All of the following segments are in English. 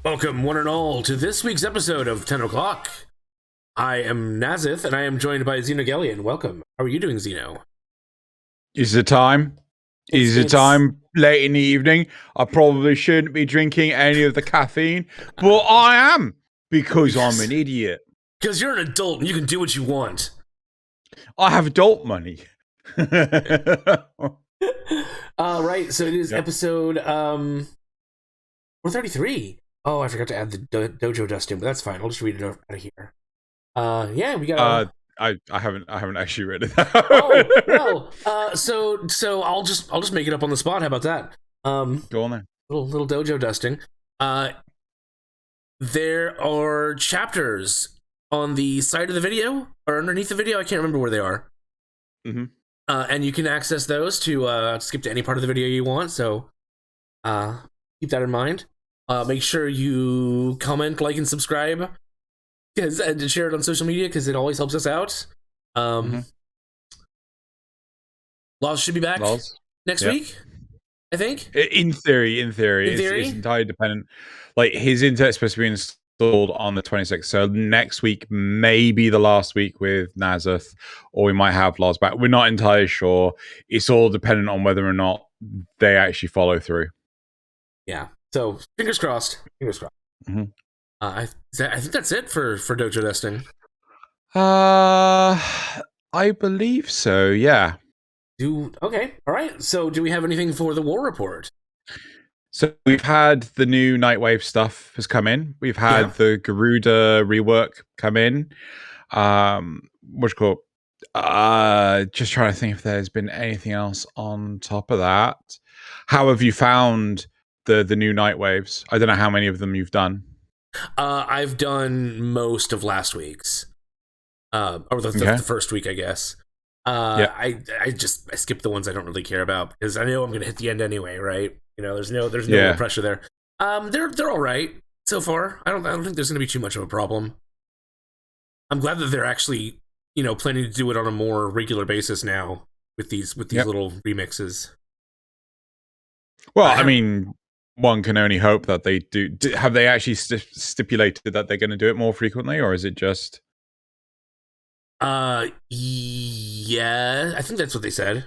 Welcome, one and all, to this week's episode of Tenno Clock. I am Nazith, and I am joined by Xeno. Welcome. How are you doing, Xeno? Is it time? Is it time late in the evening? I probably shouldn't be drinking any of the caffeine, but I am because I'm an idiot. Because you're an adult and you can do what you want. I have adult money. Right, so it is episode 133. Oh, I forgot to add the Dojo Dusting, but that's fine. I'll just read it out of here. Yeah, we got. I haven't actually read it. So I'll just make it up on the spot. How about that? Go on then. Little Dojo Dusting. There are chapters on the side of the video or underneath the video. I can't remember where they are. Mm-hmm. And you can access those to skip to any part of the video you want. So keep that in mind. Make sure you comment, like, and subscribe, and share it on social media because it always helps us out. Loz should be back next week, I think. In theory, it's entirely dependent. Like, his internet's supposed to be installed on the 26th, so next week may be the last week with Nazith, or we might have Loz back. We're not entirely sure. It's all dependent on whether or not they actually follow through. Yeah. So fingers crossed. Mm-hmm. I think that's it for Dojo Dusting. I believe so. Yeah. Okay. All right. So do we have anything for the war report? So we've had the new Nightwave stuff has come in. We've had the Garuda rework come in. What's called? Just trying to think if there's been anything else on top of that. How have you found the new Nightwaves? I don't know how many of them you've done. I've done most of last week's, or the first week, I guess. I skipped the ones I don't really care about because I know I'm going to hit the end anyway, right? You know, there's no real pressure there. They're all right so far. I don't think there's going to be too much of a problem. I'm glad that they're actually, planning to do it on a more regular basis now with these little remixes. Well, I mean, one can only hope that they do. Have they actually stipulated that they're going to do it more frequently, or is it just? Yeah, I think that's what they said.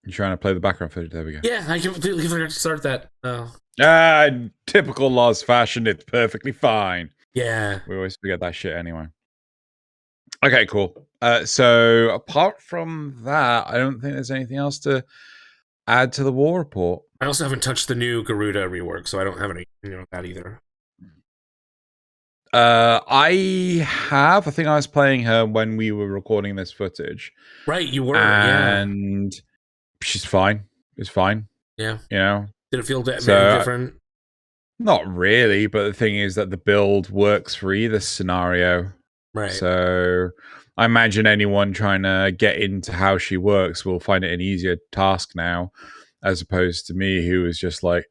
You're trying to play the background footage. There we go. Yeah, I completely forgot to start that. Typical Loz fashion. It's perfectly fine. Yeah. We always forget that shit anyway. Okay, cool. So apart from that, I don't think there's anything else to add to the war report. I also haven't touched the new Garuda rework, so I don't have any that either. I have. I think I was playing her when we were recording this footage. Right, you were. And she's fine. It's fine. Yeah. Did it feel very different? Not really, but the thing is that the build works for either scenario. Right. So I imagine anyone trying to get into how she works will find it an easier task now, as opposed to me, who was just like,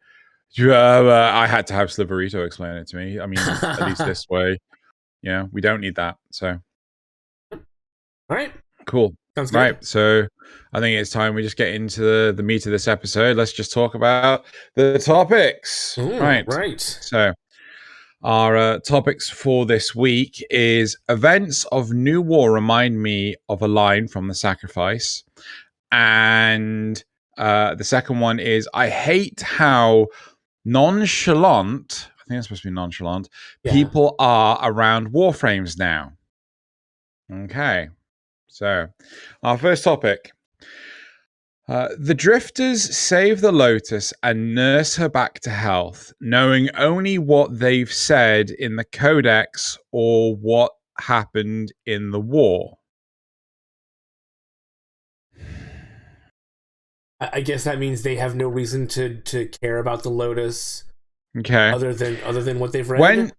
I had to have Sliverito explain it to me. I mean, at least this way. Yeah, we don't need that. So, all right, cool. Sounds good. Right, so I think it's time we just get into the meat of this episode. Let's just talk about the topics. Right. So our topics for this week is events of New War remind me of a line from The Sacrifice. And the second one is I hate how nonchalant, I think it's supposed to be nonchalant, people are around Warframes now. Okay. So, our first topic. The Drifters save the Lotus and nurse her back to health, knowing only what they've said in the Codex or what happened in the war. I guess that means they have no reason to care about the Lotus. Okay. Other than what they've read.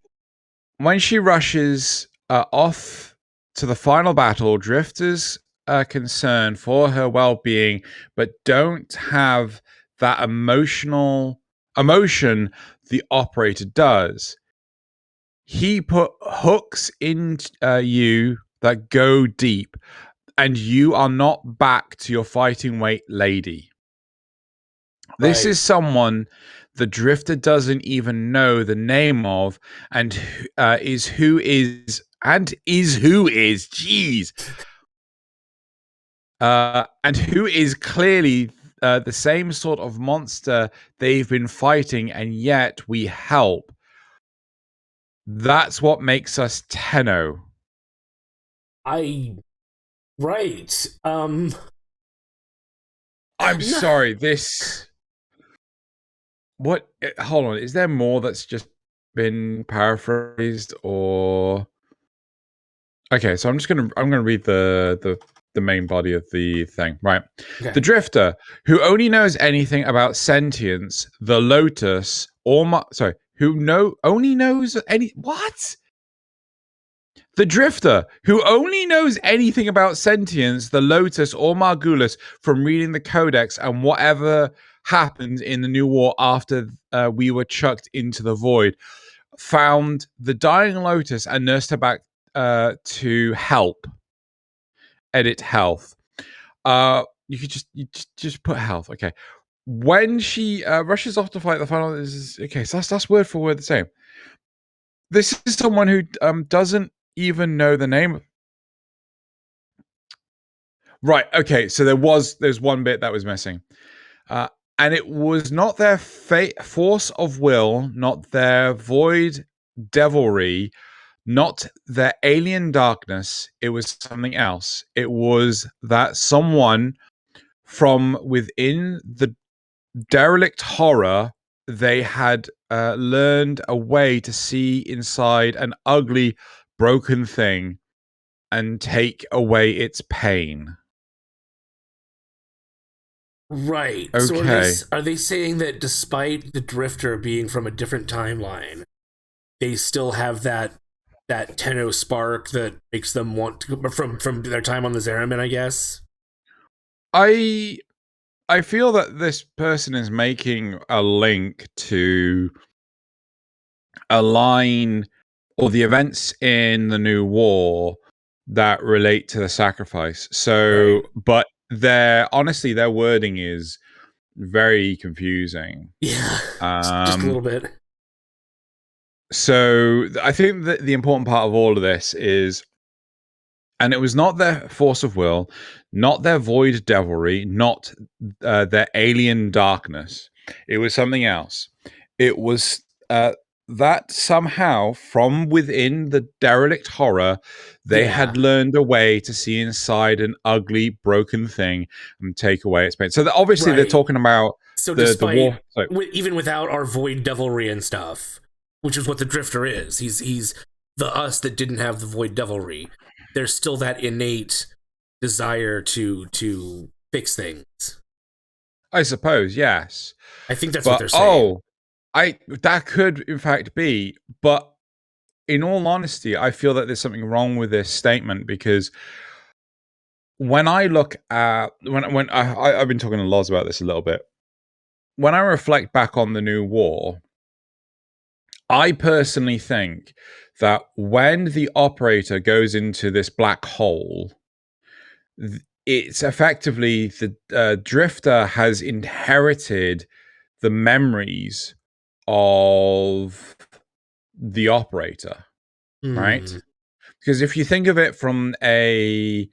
When she rushes off to the final battle, Drifters are concerned for her well-being, but don't have that emotion the operator does. He put hooks in you that go deep, and you are not back to your fighting weight, lady. This is someone the Drifter doesn't even know the name of, and is who is. Jeez. And who is clearly the same sort of monster they've been fighting, and yet we help. That's what makes us Tenno. Right. I'm sorry, this... What? Hold on, is there more that's just been paraphrased, or... Okay, so I'm gonna read the main body of the thing, right? Okay. The Drifter, who only knows anything about sentience, the Lotus, only knows any... What? The Drifter, who only knows anything about sentience, the Lotus, or Margulis from reading the Codex and whatever happened in the New War after we were chucked into the void, found the dying Lotus and nursed her back to help. Edit health. You could just put health. Okay. When she rushes off to fight the final, okay. So that's word for word the same. This is someone who doesn't even know the name. Right. Okay. So there's one bit that was missing, and it was not their force of will, not their void devilry, not their alien darkness. It was something else. It was that someone from within the derelict horror, they had learned a way to see inside an ugly, broken thing and take away its pain. Right. Okay. So are they saying that despite the Drifter being from a different timeline, they still have that Tenno spark that makes them want to go from their time on the Zeramin, I guess? I feel that this person is making a link to a line or the events in the New War that relate to the sacrifice. So, right. But their wording is very confusing. Yeah, just a little bit. So I think that the important part of all of this is, and it was not their force of will, not their void devilry, not their alien darkness. It was something else. It was that somehow from within the derelict horror, they had learned a way to see inside an ugly, broken thing and take away its pain. So obviously they're talking about the war. Even without our void devilry and stuff, which is what the Drifter is. He's the us that didn't have the void devilry. There's still that innate desire to fix things. I suppose, yes. I think that's what they're saying. That could in fact be, but in all honesty, I feel that there's something wrong with this statement, because when I look at when I've been talking to Loz about this a little bit. When I reflect back on the New War, I personally think that when the operator goes into this black hole, it's effectively the Drifter has inherited the memories of the operator, right? Because if you think of it from a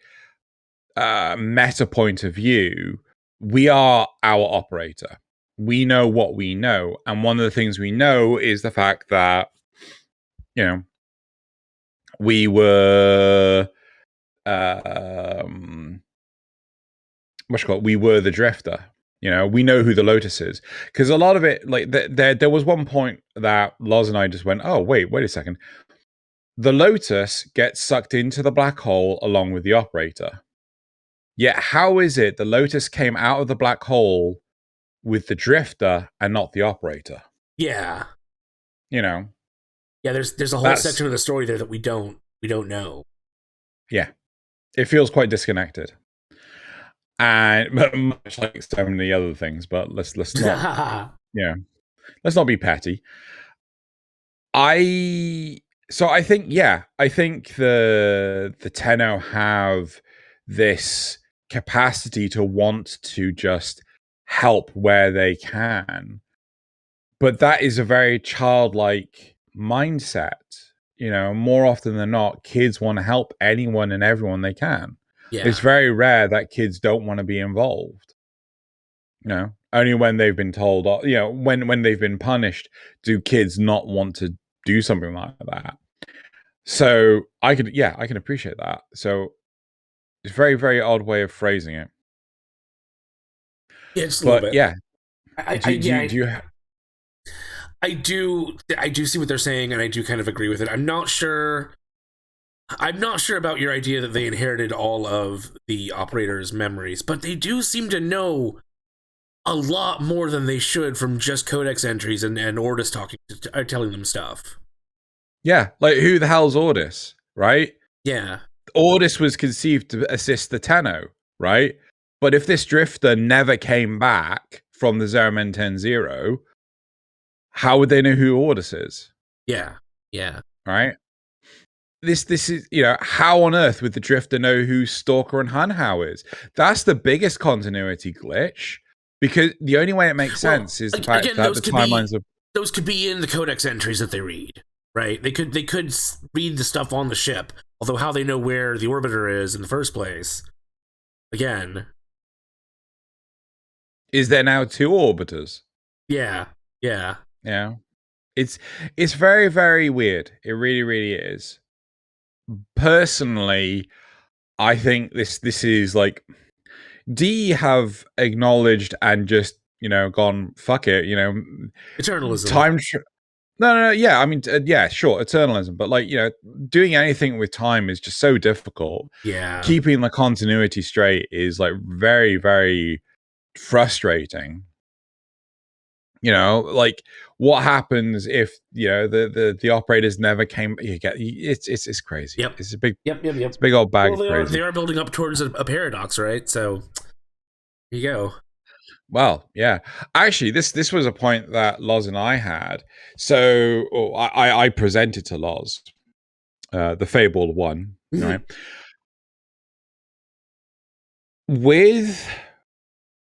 meta point of view, we are our operator. We know what we know, and one of the things we know is the fact that, you know, we were we were the Drifter. You know, we know who the Lotus is, because a lot of it, like there was one point that Loz and I just went, oh wait a second, the Lotus gets sucked into the black hole along with the operator. Yet how is it the Lotus came out of the black hole with the Drifter and not the operator? Yeah, you know. Yeah, there's a whole section of the story there that we don't know. Yeah, it feels quite disconnected. And much like so many other things, but let's not let's not be petty. I think the Tenno have this capacity to want to just help where they can. But that is a very childlike mindset. More often than not, kids want to help anyone and everyone they can. Yeah. It's very rare that kids don't want to be involved. Only when they've been told, when they've been punished, do kids not want to do something like that. So I can appreciate that. So it's a very, very odd way of phrasing it. Yeah, just a little bit. Yeah. I do see what they're saying, and I do kind of agree with it. I'm not sure about your idea that they inherited all of the operator's memories, but they do seem to know a lot more than they should from just codex entries and Ordis telling them stuff. Yeah, like who the hell's Ordis, right? Yeah. Ordis was conceived to assist the Tenno, right? But if this drifter never came back from the Zeramen 10-0, how would they know who Ordis is? Yeah. Yeah. Right? This is, how on earth would the drifter know who Stalker and Hunhao is? That's the biggest continuity glitch. Because the only way it makes sense is the fact that the timelines are... Those could be in the codex entries that they read, right? They could read the stuff on the ship, although how they know where the orbiter is in the first place, again... Is there now 2 orbiters? Yeah. Yeah. Yeah. It's very, very weird. It really, really is. Personally, I think this is like... D have acknowledged and just, gone, fuck it, Eternalism. No, yeah, I mean, yeah, sure, eternalism, but like, doing anything with time is just so difficult. Yeah. Keeping the continuity straight is like very, very frustrating. Like what happens if, the operators never came, it's crazy. Yep. It's a big, Yep. It's a big old bag of crazy. They are building up towards a paradox, right? So here you go. Well, yeah. Actually, this was a point that Loz and I had. So I presented to Loz, the fabled one, right?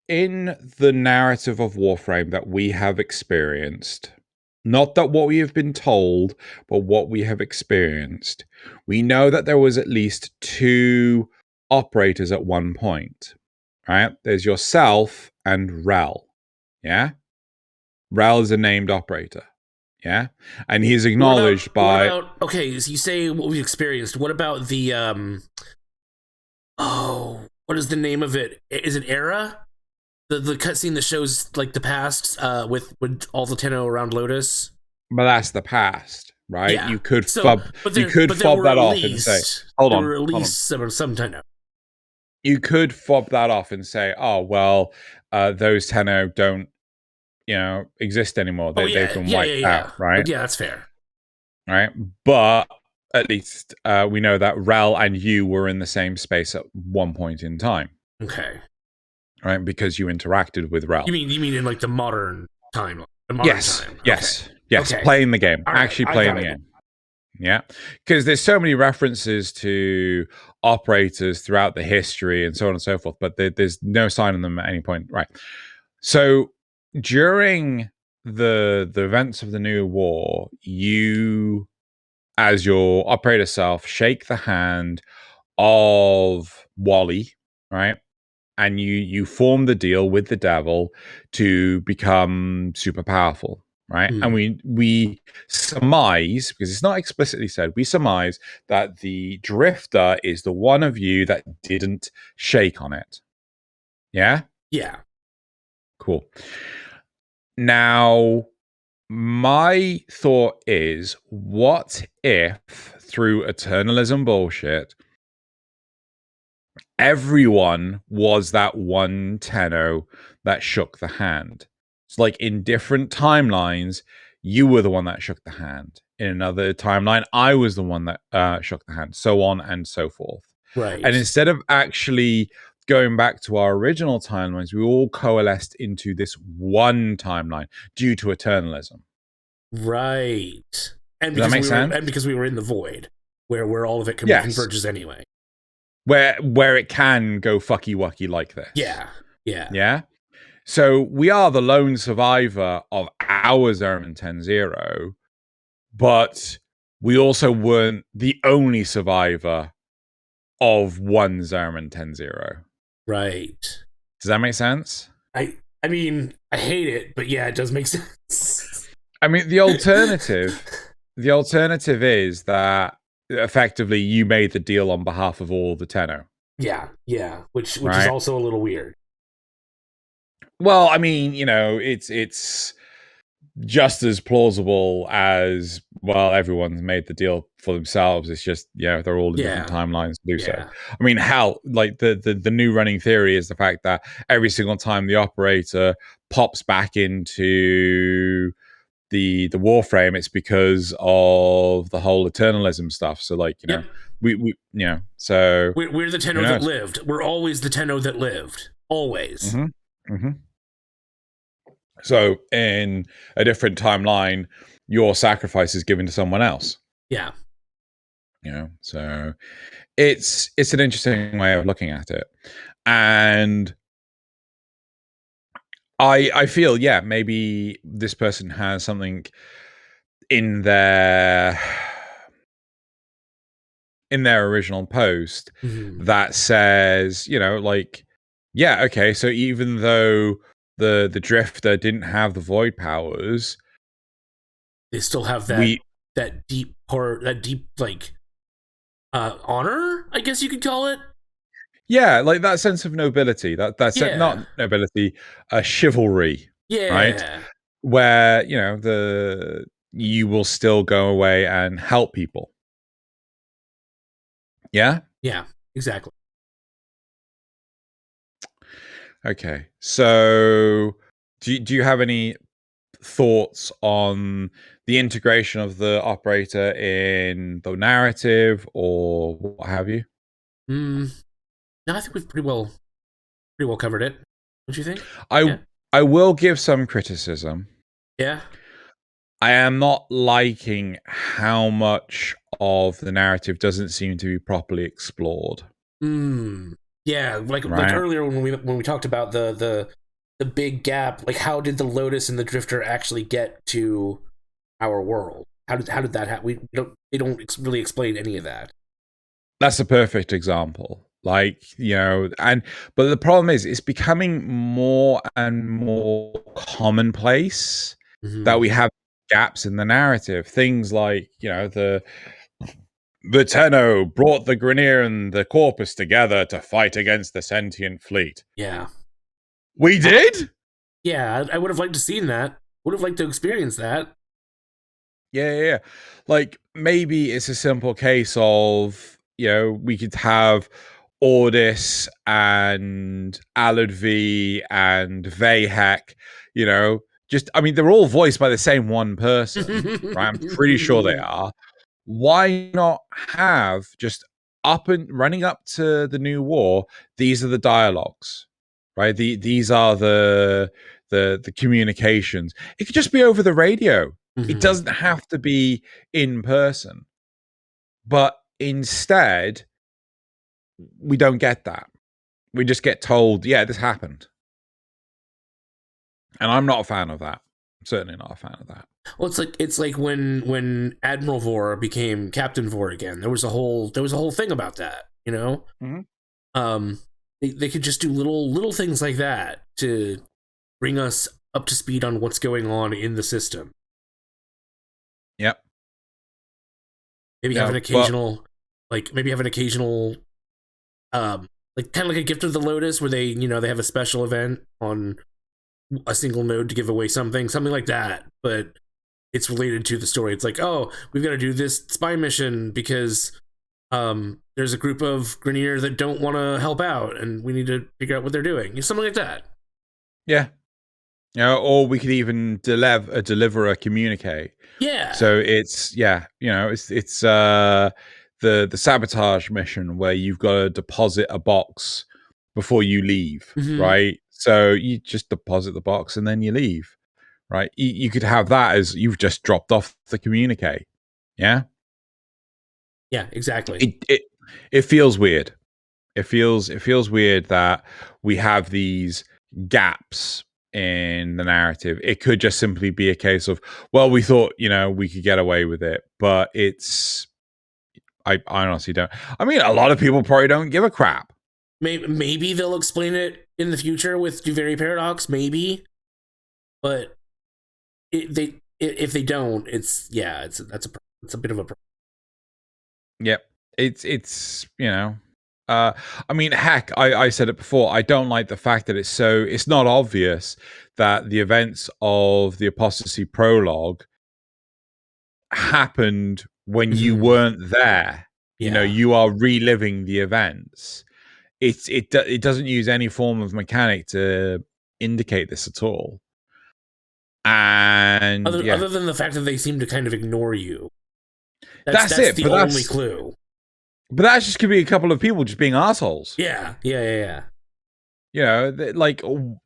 In the narrative of Warframe that we have experienced, not that what we have been told, but what we have experienced, we know that there was at least 2 operators at one point, right? There's yourself and Rel, yeah? Rel is a named operator, yeah? And he's acknowledged okay, so you say what we experienced. What about the, what is the name of it? Is it Era? The cutscene that shows like the past with all the Tenno around Lotus. But that's the past, right? Yeah. You could fob that off and say, hold on. Some Tenno. You could fob that off and say, oh well, those Tenno don't, exist anymore. They've been wiped out, right? Yeah, that's fair. Right, but at least we know that Rel and you were in the same space at one point in time. Okay. Right, because you interacted with Rel. You mean in like the modern time? Yes. Time. Yes. Okay. Yes. Okay. Playing the game. Right. Actually playing the game. Yeah. Because there's so many references to operators throughout the history and so on and so forth, but there's no sign of them at any point. Right. So during the events of the New War, you, as your operator self, shake the hand of Wally, right? And you form the deal with the devil to become super powerful, right? And we surmise, because it's not explicitly said, we surmise that the drifter is the one of you that didn't shake on it. Yeah? Yeah. Cool. Now, my thought is, what if, through eternalism bullshit, everyone was that one Tenno that shook the hand? It's like in different timelines, you were the one that shook the hand. In another timeline, I was the one that shook the hand, so on and so forth. Right. And instead of actually going back to our original timelines, we all coalesced into this one timeline due to eternalism. Right. And Does that make sense? And because we were in the void, where all of it converges anyway. Where it can go fucky wucky like this. Yeah. Yeah. Yeah. So we are the lone survivor of our Zerman 10-0, but we also weren't the only survivor of one Zerman 10-0. Right. Does that make sense? I mean, I hate it, but yeah, it does make sense. I mean, the alternative is that effectively you made the deal on behalf of all the Tenno. Yeah, which right? is also a little weird. Well, I mean, it's just as plausible as, well, everyone's made the deal for themselves. It's just, they're all in different timelines to do so. I mean, hell, like the new running theory is the fact that every single time the operator pops back into the Warframe, it's because of the whole eternalism stuff. So, like, so we're the Tenno that lived. We're always the Tenno that lived. Always. Mm-hmm. Mm-hmm. So in a different timeline, your sacrifice is given to someone else. Yeah. So it's an interesting way of looking at it. And I feel, maybe this person has something in their original post that says, okay, so even though the Drifter didn't have the void powers, they still have that deep honor, I guess you could call it. Yeah, like that sense of nobility, that's not nobility, chivalry. Yeah. Right? Where, you will still go away and help people. Yeah? Yeah, exactly. Okay. So do you have any thoughts on the integration of the operator in the narrative or what have you? No, I think we've pretty well covered it. Don't you think? I will give some criticism. Yeah. I am not liking how much of the narrative doesn't seem to be properly explored. Yeah, like earlier when we talked about the big gap, like how did the Lotus and the Drifter actually get to our world? How did that happen? They don't really explain any of that. That's a perfect example. Like, but the problem is it's becoming more and more commonplace that we have gaps in the narrative. Things like, the Tenno brought the Grineer and the Corpus together to fight against the sentient fleet. Yeah. We did? Yeah, I would have liked to seen that. Would have liked to experience that. Yeah. Like, maybe it's a simple case of, we could have Ordis and Aludvi and Vahek, they're all voiced by the same one person, right? I'm pretty sure they are. Why not have just running up to the new war? These are the dialogues, right? These are the communications. It could just be over the radio. It doesn't have to be in person. But instead, we don't get that. We just get told, this happened. And I'm not a fan of that. I'm certainly not a fan of that. Well, it's like when Admiral Vor became Captain Vor again. There was a whole thing about that, They could just do little things like that to bring us up to speed on what's going on in the system. Yep. Maybe have an occasional, like kind of like a Gift of the Lotus, where they have a special event on a single node to give away something like that, but it's related to the story. It's like, oh, we've got to do this spy mission because there's a group of Grineer that don't want to help out, and we need to figure out what they're doing. Something like that. Yeah. Or we could even deliver a communique. Yeah. So it's it's the sabotage mission where you've got to deposit a box before you leave, right? So you just deposit the box and then you leave, right? You could have that as you've just dropped off the communique. Yeah. Yeah, exactly. It feels weird. It feels weird that we have these gaps in the narrative. It could just simply be a case of, well, we thought, we could get away with it, but I honestly don't. I mean, a lot of people probably don't give a crap. Maybe they'll explain it in the future with Duvary Paradox, maybe. But if they don't, it's a bit of a problem. Yep. It's I mean, heck, I said it before. I don't like the fact that it's not obvious that the events of the Apostasy prologue happened when you weren't there. Yeah. You are reliving the events. It doesn't use any form of mechanic to indicate this at all. And other than the fact that they seem to kind of ignore you. That's it. The only clue. But that just could be a couple of people just being assholes. Yeah. Like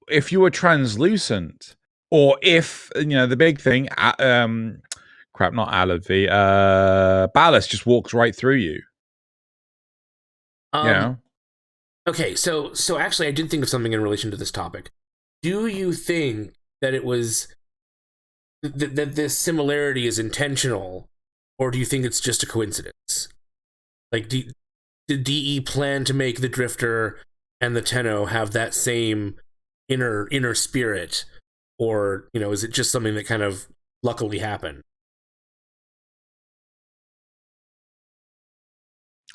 if you were translucent, or if the big thing, not Aladvi, Ballast just walks right through you. Okay, so actually, I did think of something in relation to this topic. Do you think that it was that this similarity is intentional, or do you think it's just a coincidence? Like, did DE plan to make the Drifter and the Tenno have that same inner spirit, or is it just something that kind of luckily happened?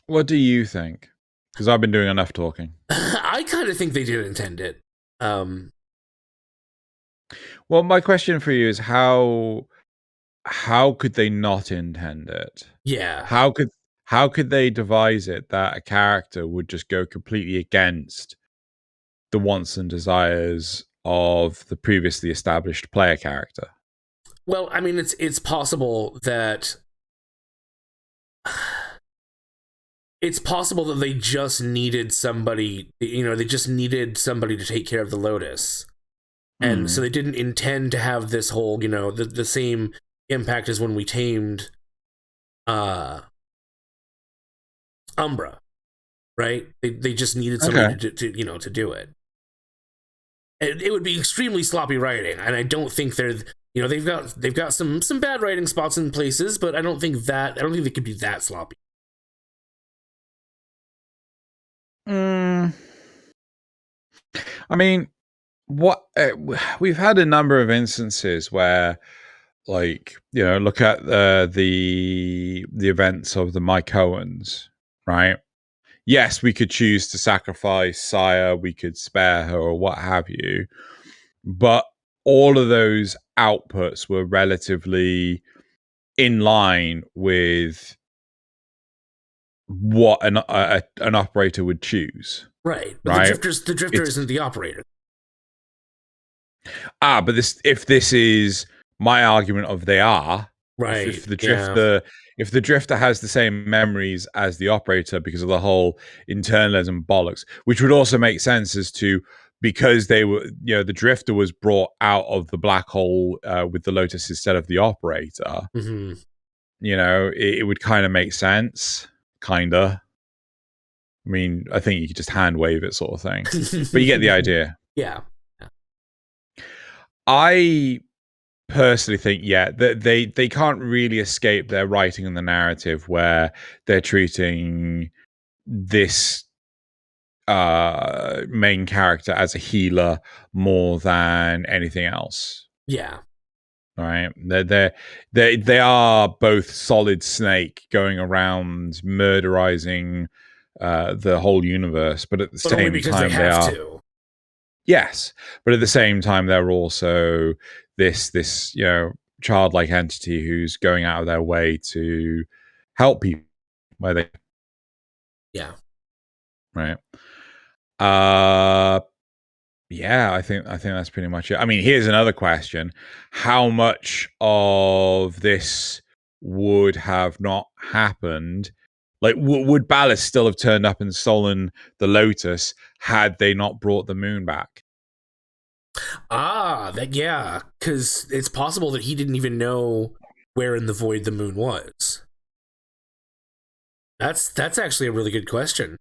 What do you think? Because I've been doing enough talking. I kind of think they did intend it. Well, my question for you is how could they not intend it? Yeah. How could they devise it that a character would just go completely against the wants and desires of the previously established player character? Well, I mean, it's possible that they just needed somebody. They just needed somebody to take care of the Lotus, and so they didn't intend to have this whole, the same impact as when we tamed Umbra, right? They just needed somebody to do it. It would be extremely sloppy writing, and I don't think they've got some bad writing spots in places, but I don't think they could be that sloppy. I mean, we've had a number of instances where, like, look at the events of the Mycoans, right? Yes, we could choose to sacrifice Saya, we could spare her, or what have you, but all of those outputs were relatively in line with what an operator would choose. Right. But the drifter isn't the operator. But if this is my argument of they are, right. If the drifter has the same memories as the operator because of the whole internalism bollocks, which would also make sense as to, because they were, the drifter was brought out of the black hole with the Lotus instead of the operator. It would kind of make sense. Kinda. I mean, I think you could just hand wave it, sort of thing. But you get the idea. Yeah. I personally think, that they can't really escape their writing and the narrative where they're treating this main character as a healer more than anything else. Yeah. Right. They are both Solid Snake going around murderizing the whole universe, but at the same time they are to. Yes, but at the same time they're also this childlike entity who's going out of their way to help people where they right. I think that's pretty much it. I mean, here's another question. How much of this would have not happened? Like, would Ballast still have turned up and stolen the Lotus had they not brought the moon back? Because it's possible that he didn't even know where in the void the moon was. That's actually a really good question.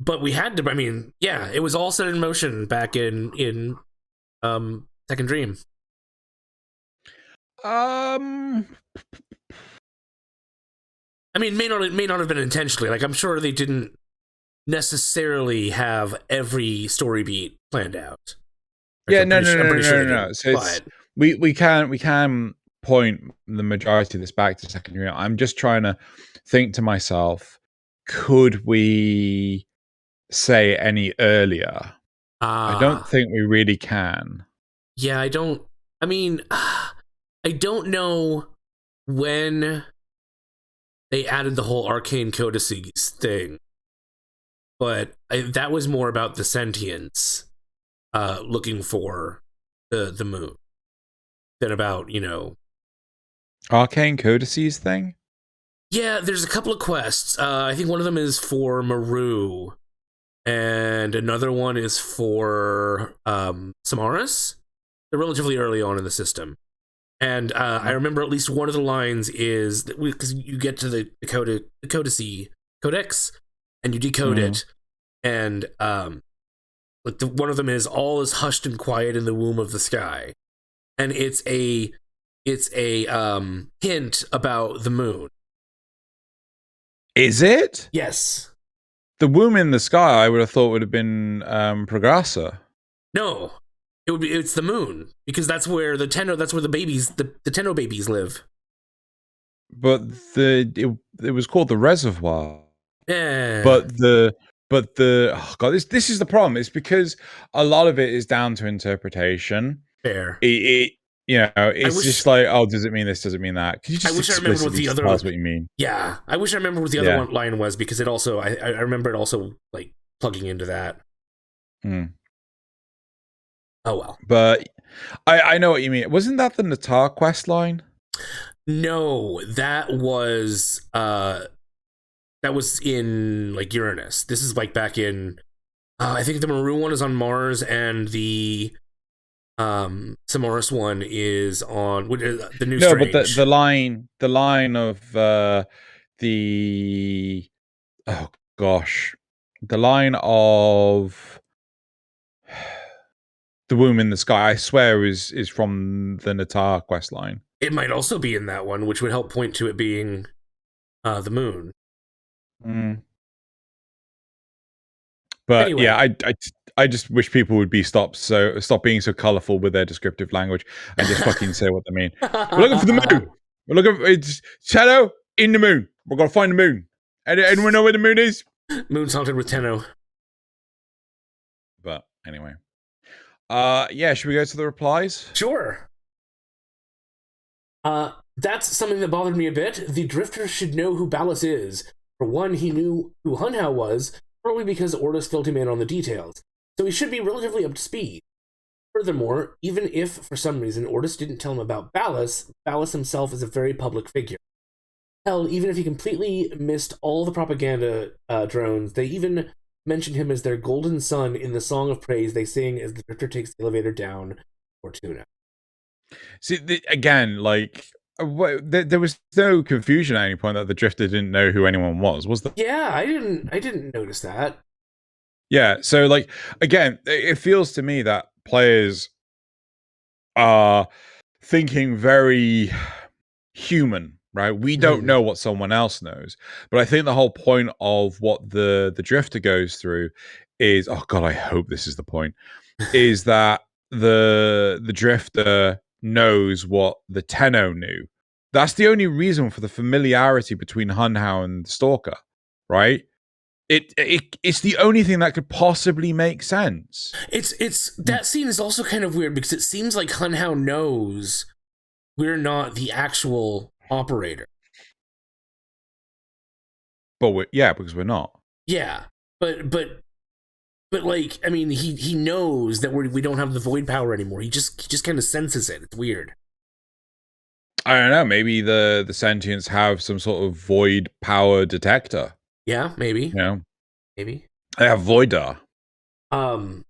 but we had to. I mean, yeah, it was all set in motion back in Second Dream. I mean, may not have been intentionally. Like, I'm sure they didn't necessarily have every story beat planned out. Like, yeah, no. So we can point the majority of this back to Second Dream. I'm just trying to think to myself, could we say any earlier? I don't think we really can. Yeah, I don't. I mean, I don't know when they added the whole arcane codices thing, but that was more about the sentients looking for the moon than about, you know, arcane codices thing. Yeah, there's a couple of quests. I think one of them is for Maru, and another one is for Samaras. They're relatively early on in the system. And I remember at least one of the lines is that because you get to the codex and you decode it, and like one of them is all is hushed and quiet in the womb of the sky, and it's a hint about the moon. Is it? Yes. The womb in the sky, I would have thought would have been Prograssa. No. It's the moon, because that's where the Tenno, that's where the babies, the Tenno babies live. But it was called the reservoir. Yeah. But the oh god, this is the problem. It's because a lot of it is down to interpretation. Fair. It you know, it's just like, oh, does it mean this? Does it mean that? Can you just explicitly what the other tell us what you mean? Yeah, I wish I remember what the other line was, because it also I remember it also like plugging into that. Oh well. But I know what you mean. Wasn't that the Natar quest line? No, that was in like Uranus. This is like back in I think the Maroon one is on Mars, and the Samaras one is on the New Strange. No, but the line of the oh gosh, the line of the womb in the sky, I swear, is from the Natar quest line. It might also be in that one, which would help point to it being the moon. But anyway. Yeah, I just wish people would stop being so colorful with their descriptive language and just fucking say what they mean. We're looking for the moon. We're looking for it's shadow in the moon. We're gonna find the moon. Anyone know where the moon is? Moon's haunted with Tenno. But anyway. Yeah, should we go to the replies? Sure. That's something that bothered me a bit. The Drifter should know who Ballas is. For one, he knew who Hunhao was, probably because Ordis filled him in on the details, so he should be relatively up to speed. Furthermore, even if, for some reason, Ordis didn't tell him about Ballas, Ballas himself is a very public figure. Hell, even if he completely missed all the propaganda drones, they even mentioned him as their golden son in the song of praise they sing as the Drifter takes the elevator down Fortuna. See, again, like, there was no confusion at any point that the Drifter didn't know who anyone was there? Yeah, I didn't notice that. Yeah, so, like, again, it feels to me that players are thinking very human, right? We don't know what someone else knows. But I think the whole point of what the Drifter goes through is, oh god, I hope this is the point, is that the Drifter knows what the Tenno knew. That's the only reason for the familiarity between Hunhao and the Stalker, right? It's the only thing that could possibly make sense. It's that scene is also kind of weird because it seems like Hunhao knows we're not the actual operator. But because we're not. Yeah, but like, I mean, he knows that we don't have the void power anymore. He just kind of senses it. It's weird. I don't know. Maybe the sentients have some sort of void power detector. Yeah, maybe. You know, maybe they have voidar. But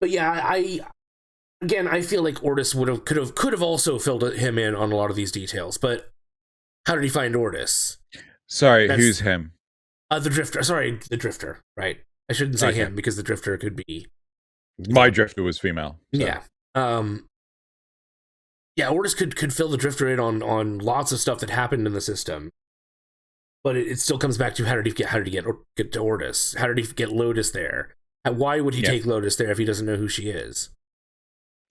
yeah, I feel like Ordis could have also filled him in on a lot of these details. But how did he find Ordis? Sorry, who's him? The Drifter. Sorry, the Drifter. Right. I shouldn't say him because the Drifter could be. My Drifter was female. So. Yeah. Yeah, Ordis could fill the Drifter in on lots of stuff that happened in the system, but it still comes back to how did he get to Ordis? How did he get Lotus there? Why would he take Lotus there if he doesn't know who she is?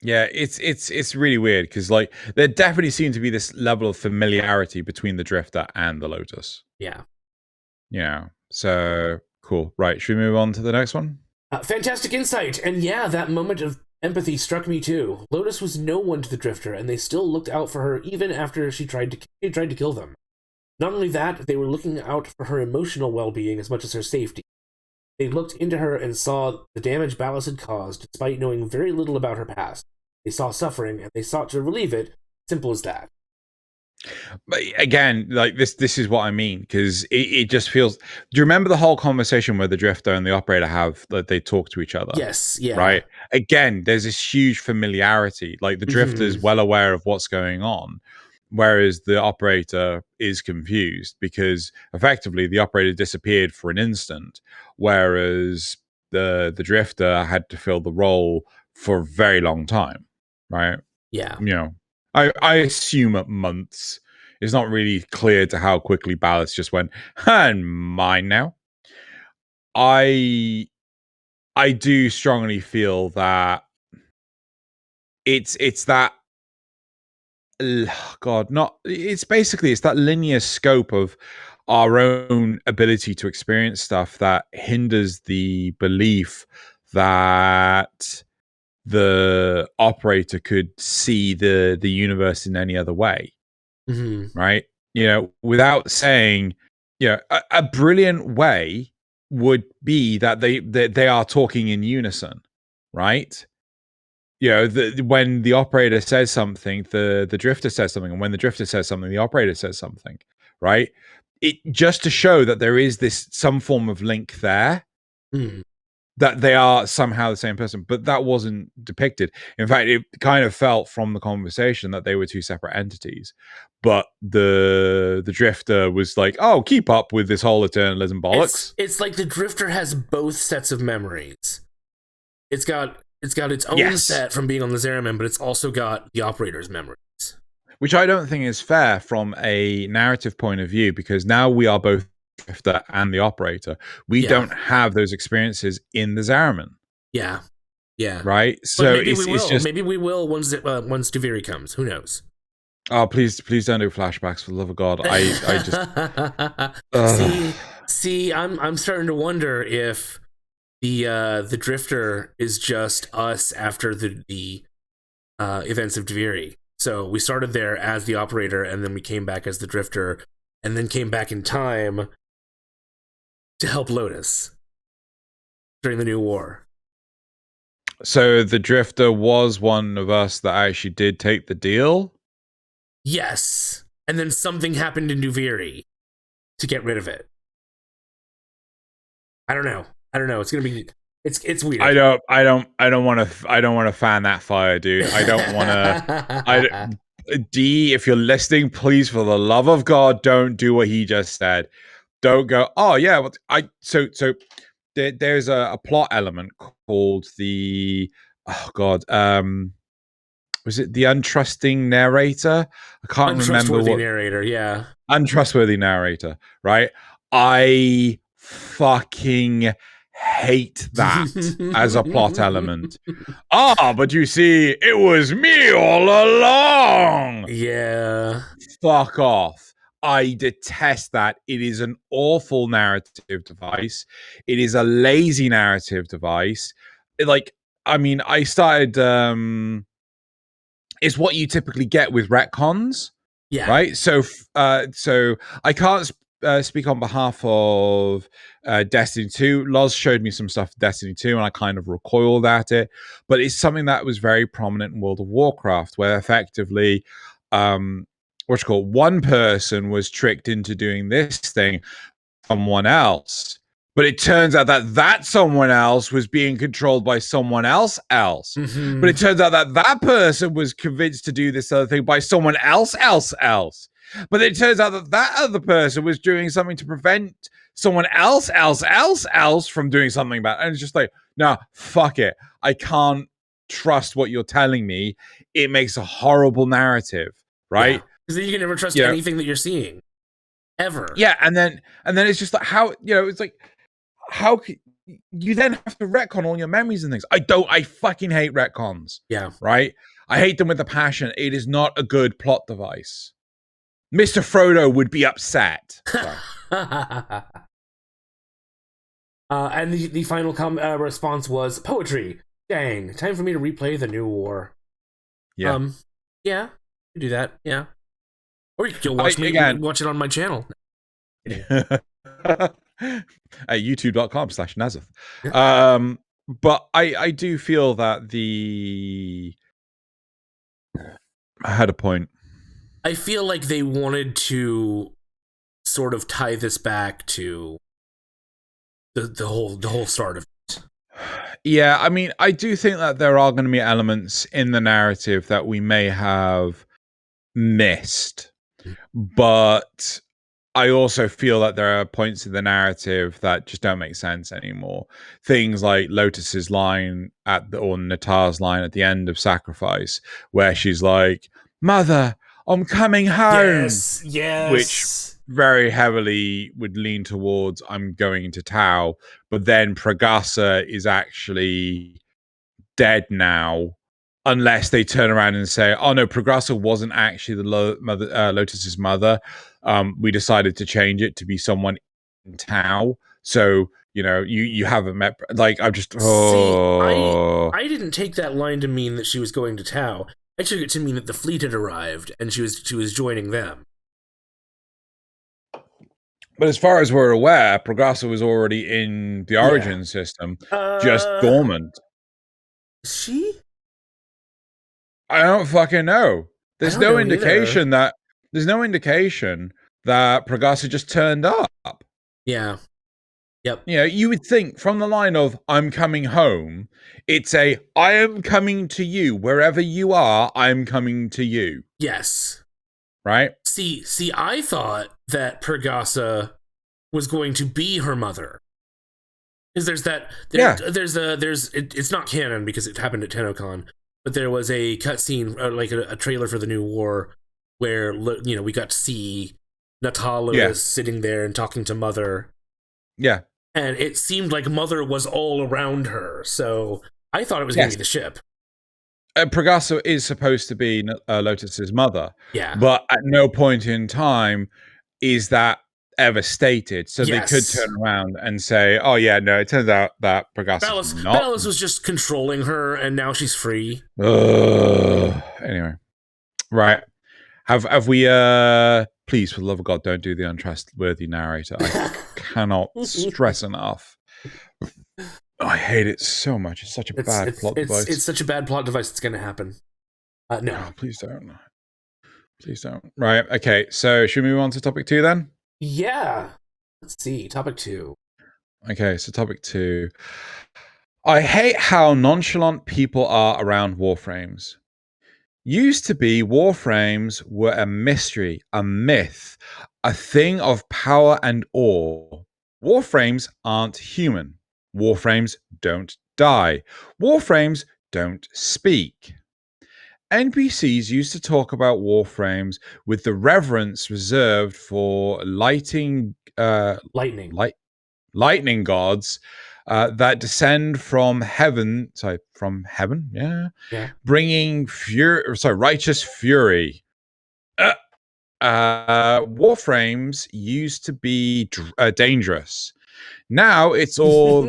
Yeah, it's really weird because like there definitely seemed to be this level of familiarity between the Drifter and the Lotus. Yeah. Yeah. So cool. Right. Should we move on to the next one? Fantastic insight. And yeah, that moment of empathy struck me too. Lotus was no one to the Drifter, and they still looked out for her even after she tried to kill them. Not only that, they were looking out for her emotional well-being as much as her safety. They looked into her and saw the damage Ballast had caused, despite knowing very little about her past. They saw suffering, and they sought to relieve it. Simple as that. But again, like this is what I mean, because it just feels. Do you remember the whole conversation where the Drifter and the Operator have that they talk to each other? Yes, yeah. Right. Again, there's this huge familiarity. Like the Drifter is well aware of what's going on, whereas the Operator is confused because effectively the Operator disappeared for an instant, whereas the Drifter had to fill the role for a very long time. Right. Yeah. You know. I assume at months. It's not really clear to how quickly Ballast just went, and mine now. I do strongly feel that it's that it's that linear scope of our own ability to experience stuff that hinders the belief that the Operator could see the universe in any other way. Right? You know, without saying, you know, a brilliant way would be that they are talking in unison, right? You know, when the Operator says something, the Drifter says something, and when the Drifter says something, the Operator says something, right? It just to show that there is some form of link there. That they are somehow the same person, but that wasn't depicted. In fact, it kind of felt from the conversation that they were two separate entities. But the Drifter was like, "Oh, keep up with this whole eternalism bollocks." It's like the Drifter has both sets of memories. It's got its own set from being on the Zeraman, but it's also got the Operator's memories. Which I don't think is fair from a narrative point of view, because now we are both Drifter and the Operator. We don't have those experiences in the Zeraman. Yeah. Right. But so maybe we will once Duviri comes. Who knows? Oh, please don't do flashbacks, for the love of God. I just see. I'm starting to wonder if the Drifter is just us after the events of Duviri. So we started there as the Operator, and then we came back as the Drifter, and then came back in time to help Lotus during the New War. So the Drifter was one of us that actually did take the deal? Yes. And then something happened in Duviri to get rid of it. I don't know. It's gonna be it's weird. I don't want to fan that fire, dude. I don't want to. D, if you're listening, please, for the love of God, don't do what he just said. Don't go, oh yeah, well, there's a plot element called the was it the untrusting narrator? I can't remember what narrator, yeah. Untrustworthy narrator, right? I fucking hate that as a plot element. But you see, it was me all along. Yeah. Fuck off. I detest that. It is an awful narrative device. It is a lazy narrative device. I started it's what you typically get with retcons. Yeah. Right? So I can't speak on behalf of Destiny 2. Loz showed me some stuff for Destiny 2, and I kind of recoiled at it. But it's something that was very prominent in World of Warcraft, where effectively, one person was tricked into doing this thing, someone else. But it turns out that someone else was being controlled by someone else. Mm-hmm. But it turns out that person was convinced to do this other thing by someone else. But it turns out that other person was doing something to prevent someone else from doing something bad. And it's just like, nah, fuck it. I can't trust what you're telling me. It makes a horrible narrative, right? Because you can never trust anything that you're seeing. Ever. Yeah, and then it's just like how, it's like, how can you then have to retcon all your memories and things? I fucking hate retcons. Yeah. Right? I hate them with a passion. It is not a good plot device. Mr. Frodo would be upset. And the final response was poetry. Dang, time for me to replay the new war. Yeah. Yeah, you do that. Yeah. Or you can watch watch it on my channel. At youtube.com/Nazith. But I do feel that I had a point. I feel like they wanted to sort of tie this back to the whole start of it. Yeah, I mean, I do think that there are going to be elements in the narrative that we may have missed, but I also feel that there are points in the narrative that just don't make sense anymore. Things like Lotus's line or Natar's line at the end of Sacrifice, where she's like, "Mother, I'm coming home." Yes. Which very heavily would lean towards I'm going to Tau, but then Pragasa is actually dead now, unless they turn around and say, "Oh no, Pragasa wasn't actually the Lotus's mother. We decided to change it to be someone in Tau." So you haven't met. Like I'm just. Oh. See, I didn't take that line to mean that she was going to Tau. I took it to mean that the fleet had arrived and she was joining them. But as far as we're aware, Pragasa was already in the Origin system, just dormant. She? I don't fucking know. There's no indication that Pragasa just turned up. Yeah. Yep. You would think from the line of "I'm coming home," it's I am coming to you wherever you are. I'm coming to you. Yes. Right. See, I thought that Pragasa was going to be her mother. Because it's not canon because it happened at TennoCon, but there was a cutscene, like a trailer for the new war, where we got to see Natala sitting there and talking to Mother. Yeah. And it seemed like Mother was all around her, so I thought it was going to be the ship. Pragasa is supposed to be Lotus's mother. Yeah. But at no point in time is that ever stated. So they could turn around and say, "Oh yeah, no, it turns out that Pragasa Balas was just controlling her, and now she's free." Anyway, right? Have we? Please, for the love of God, don't do the untrustworthy narrator. I cannot stress enough. I hate it so much. It's such a bad plot device. It's such a bad plot device. It's going to happen. No, please don't. Please don't. Right. Okay. So should we move on to topic 2 then? Yeah. Let's see. Topic 2. Okay. So topic 2. I hate how nonchalant people are around Warframes. Used to be, Warframes were a mystery, a myth, a thing of power and awe. Warframes aren't human. Warframes don't die. Warframes don't speak. NPCs used to talk about Warframes with the reverence reserved for lightning gods that descend from heaven. Sorry, from heaven, yeah, bringing righteous fury. Warframes used to be dangerous. Now it's all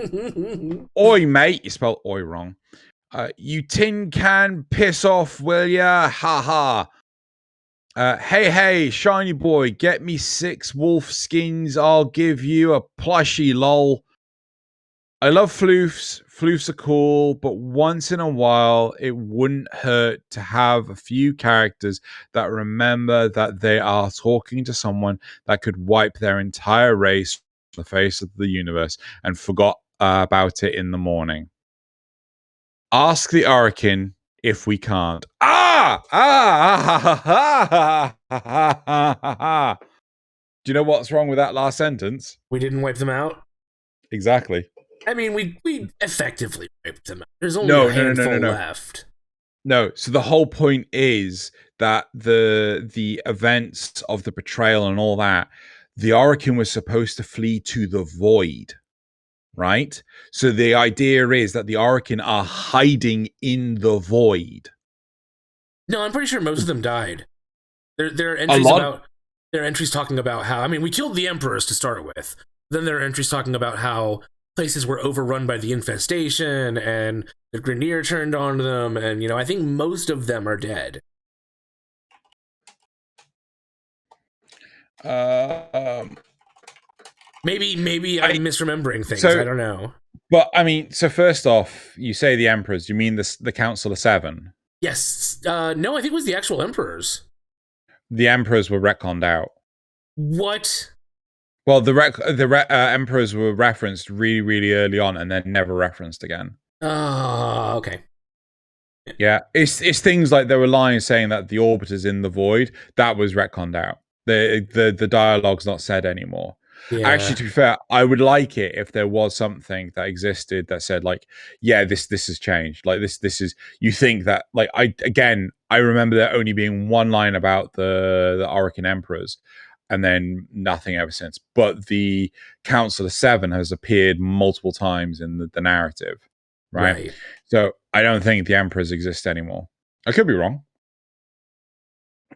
oi, mate. You spelled oi wrong. You tin can piss off, will ya? Ha ha. Hey, shiny boy, get me 6 wolf skins. I'll give you a plushie, lol. I love floofs. Floofs are cool, but once in a while, it wouldn't hurt to have a few characters that remember that they are talking to someone that could wipe their entire race the face of the universe and forgot about it in the morning. Ask the Orokin if we can't. Do you know what's wrong with that last sentence? We didn't wipe them out? Exactly. I mean, we effectively wiped them out. There's only a handful left. No, so the whole point is that the events of the betrayal and all that, the Orokin was supposed to flee to the void, right? So the idea is that the Orokin are hiding in the void. No, I'm pretty sure most of them died. There are entries about... There are entries talking about how... I mean, we killed the Emperors to start with. Then there are entries talking about how places were overrun by the infestation and the Grineer turned on them. And, I think most of them are dead. Maybe I'm misremembering things. I don't know. But, I mean, so first off, you say the Emperors. You mean the Council of Seven? Yes. No, I think it was the actual Emperors. The Emperors were retconned out. What? Well, the Emperors were referenced really, really early on and then never referenced again. Oh, okay. Yeah, it's things like there were lines saying that the orbiter's in the void. That was retconned out. The dialogue's not said anymore. Yeah. Actually, to be fair, I would like it if there was something that existed that said, like, yeah, this has changed. Like this is, you think that, like, I remember there only being one line about the Orokin Emperors and then nothing ever since. But the Council of Seven has appeared multiple times in the narrative, right? So I don't think the Emperors exist anymore. I could be wrong.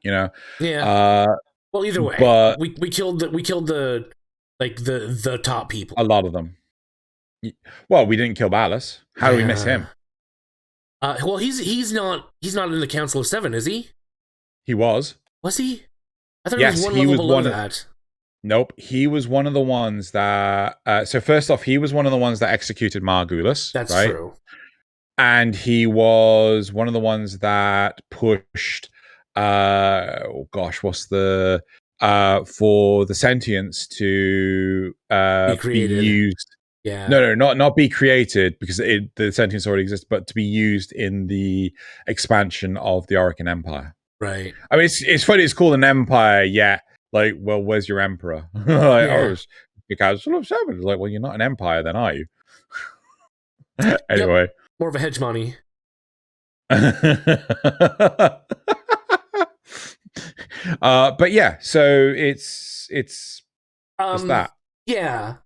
Yeah. Well, either way, but we killed the top people. A lot of them. Well, we didn't kill Ballas. How do we miss him? Well, he's not in the Council of Seven, is he? He was. Was he? I thought he was one level below that. Nope, he was one of the ones that... so first off, he was one of the ones that executed Margulis. That's right? True. And he was one of the ones that pushed... what's the... for the sentience to be used... Yeah. No, not be created, because the sentience already exists, but to be used in the expansion of the Orokin Empire. Right. I mean, it's funny. It's called an empire, yeah. Like, well, where's your emperor? It's the Council of Seven. It's like, well, you're not an empire, then, are you? Anyway, more of a hegemony. But yeah, so it's that. Yeah.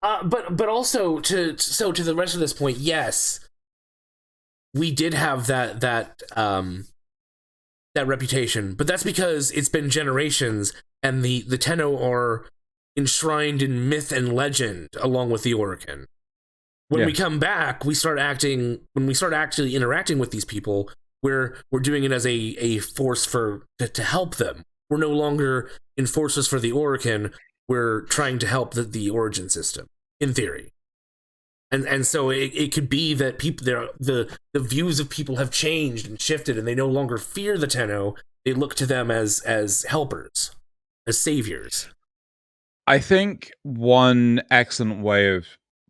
But also to the rest of this point, yes, we did have that reputation, but that's because it's been generations, and the Tenno are enshrined in myth and legend along with the Orokin. When we come back, when we start actually interacting with these people, we're doing it as a force to help them. We're no longer enforcers for the Orokin. We're trying to help the origin system, in theory. And so it could be that people the views of people have changed and shifted, and they no longer fear the Tenno. They look to them as helpers, as saviors. I think one excellent way of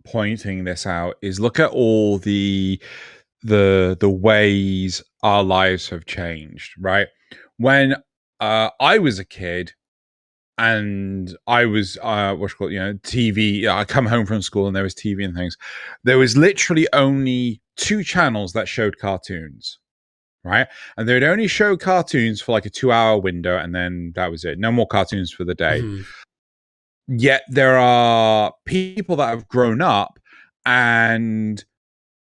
pointing this out is look at all the ways our lives have changed, right? When I was a kid, and I was TV. I come home from school and there was TV and things. There was literally only 2 channels that showed cartoons, right? And they would only show cartoons for like a 2-hour window, and then that was it. No more cartoons for the day. Mm-hmm. Yet there are people that have grown up, and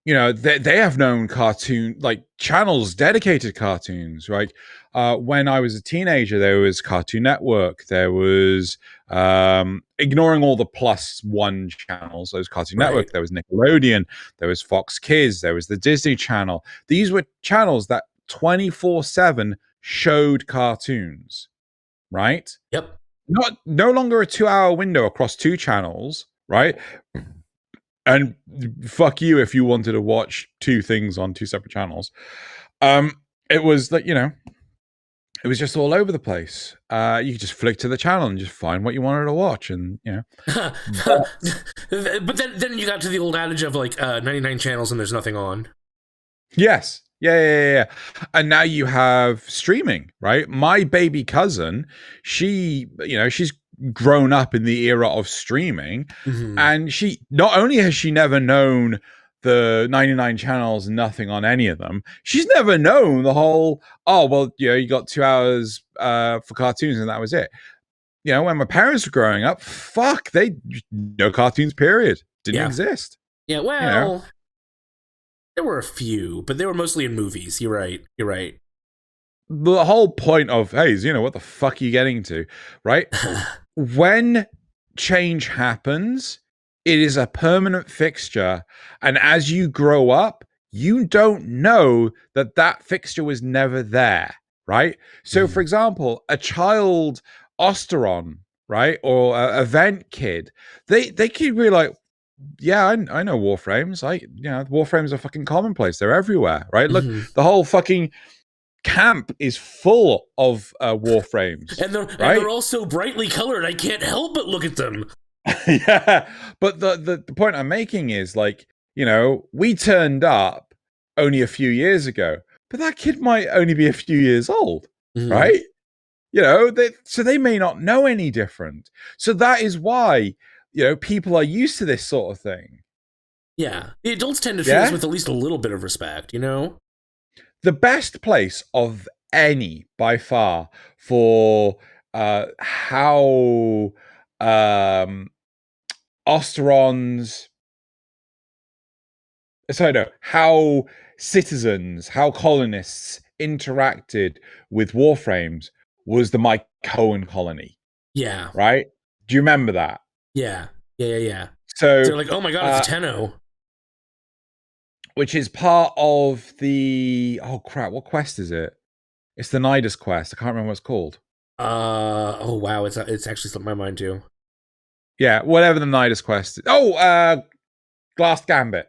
they have known cartoon channels, dedicated cartoons, right? When I was a teenager, there was Cartoon Network. There was, ignoring all the +1 channels, there was Cartoon Network, there was Nickelodeon, there was Fox Kids, there was the Disney Channel. These were channels that 24/7 showed cartoons, right? Yep. No longer a 2-hour window across 2 channels, right? And fuck you if you wanted to watch 2 things on 2 separate channels. It was like, it was just all over the place. You could just flick to the channel and just find what you wanted to watch, and But then you got to the old adage of like 99 channels and there's nothing on. Yes. Yeah. And now you have streaming, right? My baby cousin, she's grown up in the era of streaming, and she not only has she never known the 99 channels, nothing on any of them, she's never known the whole, you got 2 hours for cartoons and that was it. When my parents were growing up, no cartoons, period. Didn't exist. Yeah, well, there were a few, but they were mostly in movies. You're right. The whole point of, hey, what the fuck are you getting to, right? When change happens, it is a permanent fixture. And as you grow up, you don't know that fixture was never there, right? So, for example, a child Osteron, right, or a Event kid, they could be like, yeah, I know Warframes. Warframes are fucking commonplace. They're everywhere, right? Look, the whole fucking camp is full of Warframes, and they're all so brightly colored. I can't help but look at them. Yeah, but the point I'm making is, like, we turned up only a few years ago, but that kid might only be a few years old, right? So they may not know any different. So that is why people are used to this sort of thing. Yeah, the adults tend to treat us with at least a little bit of respect. The best place of any, by far, for how how citizens, how colonists interacted with Warframes was the Mike Cohen colony. Yeah. Right? Do you remember that? Yeah. So they're like, oh my god, it's Tenno. Which is part of the... Oh, crap. What quest is it? It's the Nidus quest. I can't remember what it's called. Oh, wow. It's actually slipped my mind, too. Yeah, whatever the Nidus quest is. Oh, Glass Gambit.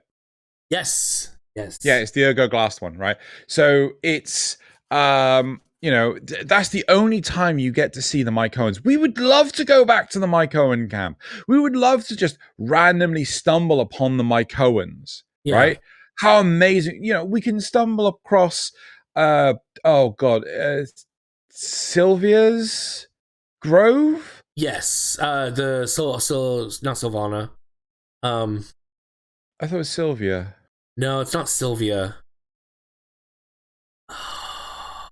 Yes. Yeah, it's the Ergo Glass one, right? So it's... that's the only time you get to see the Mike Owens. We would love to go back to the Mike Owen camp. We would love to just randomly stumble upon the Mike Owens, right? How amazing. We can stumble across, Sylvia's Grove? Yes, not Sylvana. I thought it was Sylvia. No, it's not Sylvia. I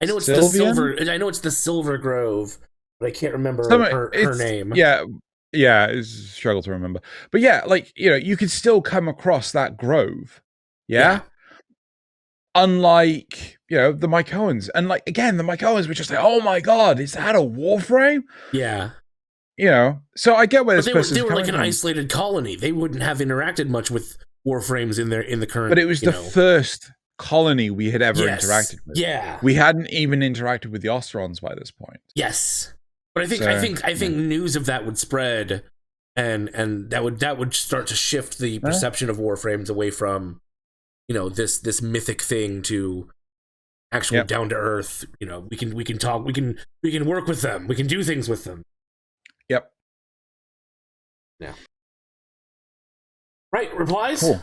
know it's the Silver. I know it's the Silver Grove, but I can't remember her name. Yeah, it's a struggle to remember. But yeah, you could still come across that grove. Yeah. Unlike the Mike Owens, and again, the Mike Owens were just like, oh my god, is that a Warframe? Yeah. So I get where this person's they were coming like an from. Isolated colony. They wouldn't have interacted much with Warframes in the current. But it was the first colony we had ever interacted with. Yeah, we hadn't even interacted with the Osterons by this point. Yes, but I think news of that would spread, and that would start to shift the perception of Warframes away from, this mythic thing to actual down to earth. We can talk. We can work with them. We can do things with them. Yep. Yeah. Right. Replies. Cool.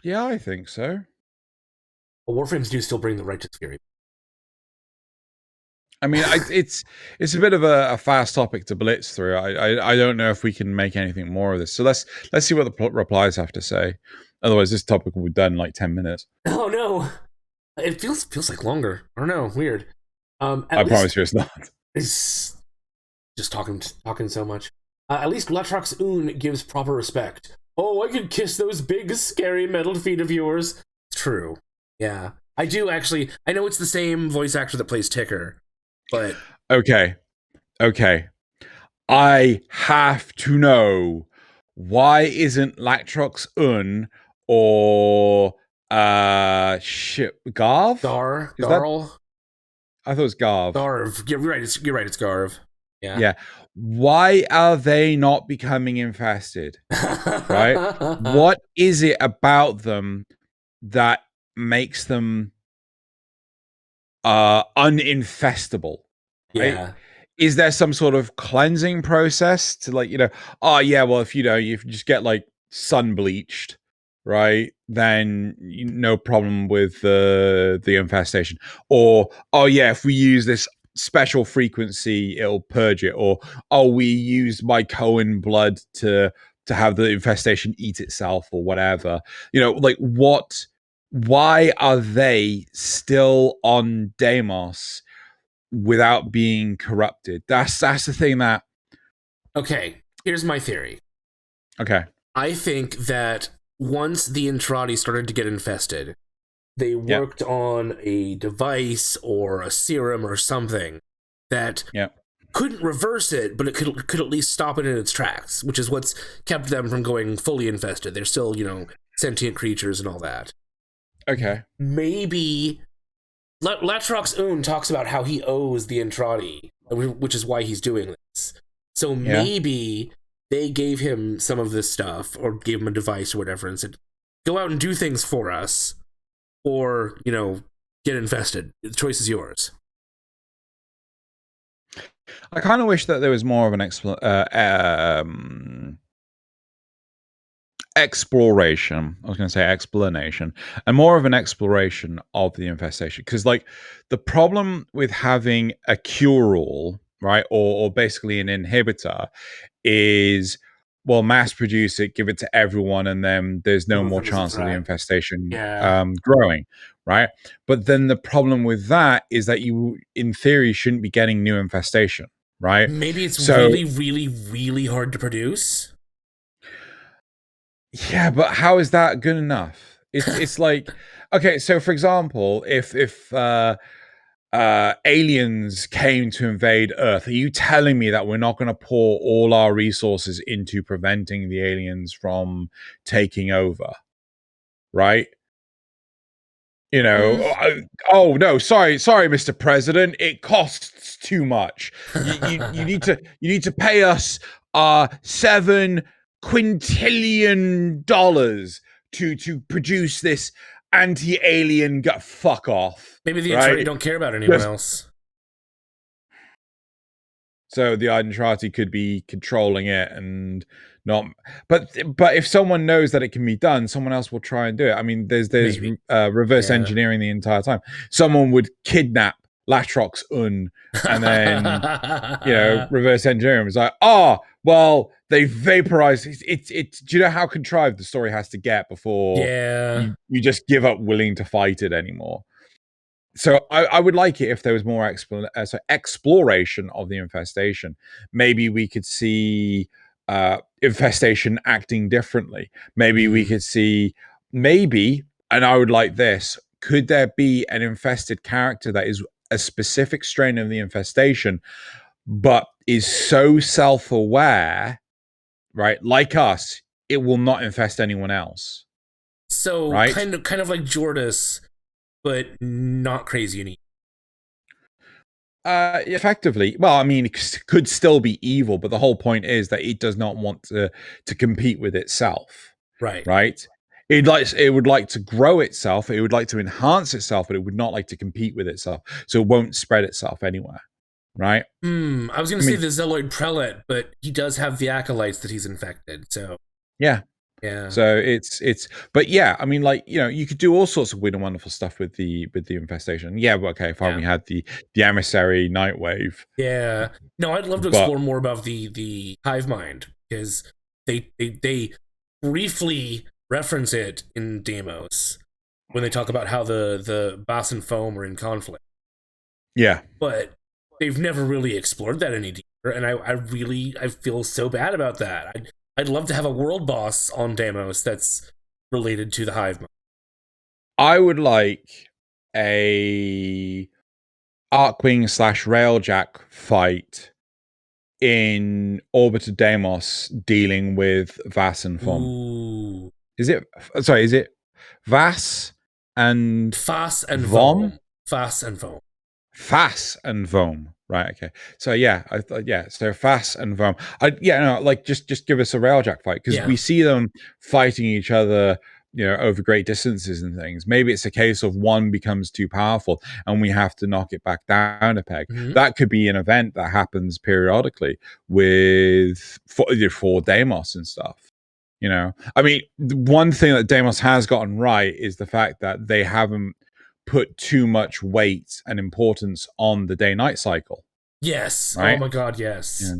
Yeah, I think so. Well, Warframes do still bring the righteous fury. I mean, it's a bit of a fast topic to blitz through. I don't know if we can make anything more of this. So let's see what the replies have to say. Otherwise, this topic will be done in like 10 minutes. Oh no, it feels like longer. I don't know. Weird. I promise you, it's not. It's just talking so much. At least Latrox Un gives proper respect. Oh, I could kiss those big, scary metal feet of yours. True. Yeah. I do actually. I know it's the same voice actor that plays Ticker, but... Okay. I have to know, why isn't Latrox Un or... Garv? Garl? I thought it was Garv. Garv. You're right, it's Garv. Yeah. Why are they not becoming infested? Right? What is it about them that makes them uninfestable, right? Yeah. Is there some sort of cleansing process to like, oh yeah, well, if you just get like sun bleached, right, then no problem with the infestation. Or, oh yeah, if we use this special frequency, it'll purge it. Or, oh, we use mycoan blood to have the infestation eat itself or whatever. Like why are they still on Deimos without being corrupted? That's the thing that... Okay, here's my theory. Okay. I think that once the Entrati started to get infested, they worked on a device or a serum or something that couldn't reverse it, but it could at least stop it in its tracks, which is what's kept them from going fully infested. They're still, sentient creatures and all that. Okay. Maybe Latrox Un talks about how he owes the Entrati, which is why he's doing this. So maybe they gave him some of this stuff, or gave him a device or whatever, and said, go out and do things for us, or, get infested. The choice is yours. I kind of wish that there was more of an exploration. I was going to say explanation, and more of an exploration of the infestation. Because, like, the problem with having a cure-all, right, or basically an inhibitor, is, well, mass produce it, give it to everyone, and then there's no more chance of the infestation growing, right? But then the problem with that is that you, in theory, shouldn't be getting new infestation, right? Maybe it's really, really, really hard to produce. Yeah, but how is that good enough? It's like, okay, so for example, if aliens came to invade Earth, are you telling me that we're not going to pour all our resources into preventing the aliens from taking over? Right? Oh no, sorry, Mr. President, it costs too much. You need to pay us $7 quintillion to produce this anti-alien fuck off. Maybe the Entrati don't care about anyone else. So the Entrati could be controlling it and not. But if someone knows that it can be done, someone else will try and do it. I mean, there's reverse engineering the entire time. Someone would kidnap Latrox Un and then reverse engineer him. It's like, well, they vaporized. It's. Do you know how contrived the story has to get before you just give up willing to fight it anymore? So I would like it if there was more exploration of the infestation. Maybe we could see infestation acting differently. Maybe we could see, and I would like this, could there be an infested character that is a specific strain of the infestation, but is so self-aware, right, like us, it will not infest anyone else. So kind of like Jordis, but not crazy unique. Effectively, well, I mean, it could still be evil, but the whole point is that it does not want to compete with itself. Right. It would like to grow itself. It would like to enhance itself, but it would not like to compete with itself. So it won't spread itself anywhere. Right. I was going to say the Zealoid Prelate, but he does have the acolytes that he's infected. So yeah. So but yeah, I mean, like, you could do all sorts of weird and wonderful stuff with the infestation. Yeah, but okay, fine. We had the emissary Nightwave. Yeah, no, I'd love to explore more about the hive mind, because they briefly reference it in Deimos when they talk about how the Bass and Foam are in conflict. Yeah, but they've never really explored that any deeper, and I feel so bad about that. I'd love to have a world boss on Deimos that's related to the hive mind. I would like a Arcwing / Railjack fight in Orbit of Deimos dealing with Vass and Foam. Ooh. Is it Vass and Fass and Vom? Fass and Foam. Fass and Vom. Right, okay. So yeah, so Fass and Vom. Just give us a Railjack fight, because we see them fighting each other over great distances and things. Maybe it's a case of one becomes too powerful and we have to knock it back down a peg. That could be an event that happens periodically for Deimos and stuff. I mean, one thing that Deimos has gotten right is the fact that they haven't put too much weight and importance on the day-night cycle. Yes. Right? Oh my god, yes. Yeah.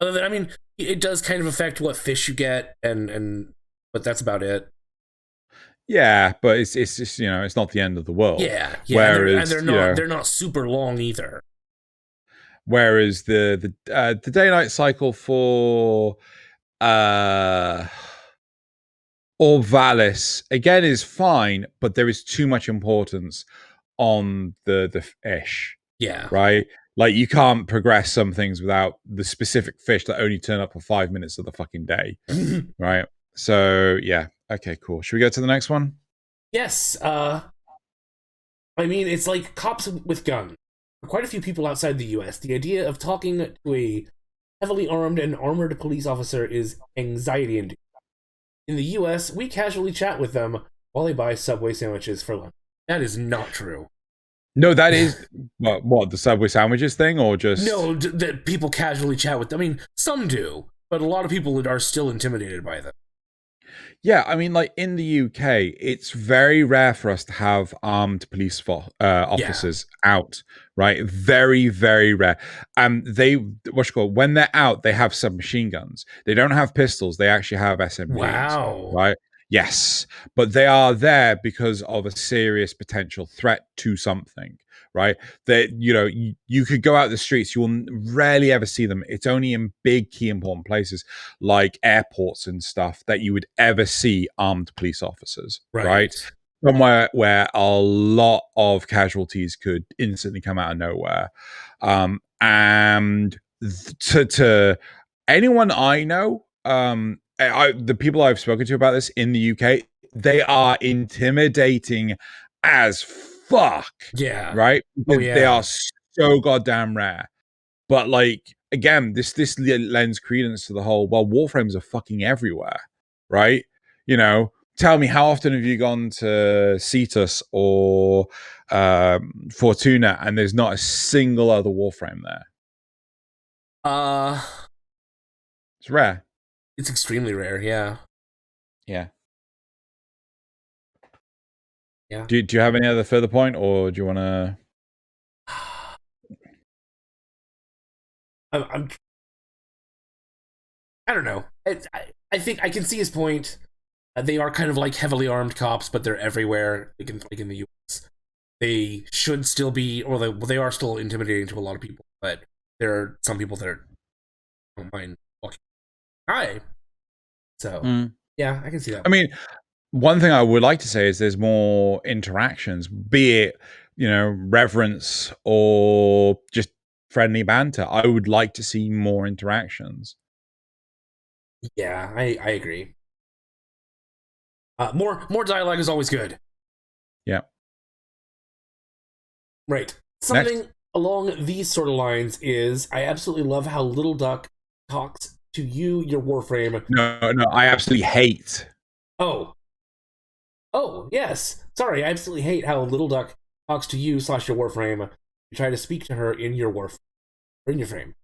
Other than, I mean, it does kind of affect what fish you get, but that's about it. Yeah, but it's just it's not the end of the world. Yeah. Whereas and they're not super long either. Whereas the day-night cycle for Orvalis again is fine, but there is too much importance on the fish. Yeah. Right? Like, you can't progress some things without the specific fish that only turn up for 5 minutes of the fucking day. Right? So, yeah. Okay, cool. Should we go to the next one? Yes. I mean, it's like cops with guns. For quite a few people outside the US, the idea of talking to a heavily armed and armored police officer is anxiety-inducing. In the US, we casually chat with them while they buy Subway sandwiches for lunch. That is not true. No, that is what the Subway sandwiches thing, or just that people casually chat with them. I mean, some do, but a lot of people are still intimidated by them. Yeah, I mean, like, in the UK, it's very rare for us to have armed police officers out, right? Very, very rare. When they're out, they have submachine guns. They don't have pistols. They actually have SMGs. Wow. Right? Yes, but they are there because of a serious potential threat to something. Right? That you could go out the streets, you will rarely ever see them. It's only in big, key, important places like airports and stuff that you would ever see armed police officers. Right? Somewhere where a lot of casualties could instantly come out of nowhere. And to anyone I know, the people I've spoken to about this in the UK, they are intimidating as fuck. Yeah. Right? Because they are so goddamn rare. But, like, again, this lends credence to the whole, well, warframes are fucking everywhere. Right? Tell me, how often have you gone to Cetus or Fortuna and there's not a single other warframe there? It's rare. It's extremely rare, yeah. Yeah. Yeah. Do you have any other further point, or do you want to? I don't know. I think I can see his point. They are kind of like heavily armed cops, but they're everywhere. Like in the US, they should still be, or they are still intimidating to a lot of people. But there are some people that don't mind walking. Hi. So yeah, I can see that. I mean, one thing I would like to say is there's more interactions, be it reverence or just friendly banter. I would like to see more interactions. Yeah, I agree. More dialogue is always good. Yeah. Right. Something along these sort of lines is, I absolutely love how Little Duck talks to you, your Warframe. No, I absolutely hate. Oh, yes. Sorry, I absolutely hate how Little Duck talks to you / your Warframe. You try to speak to her in your frame.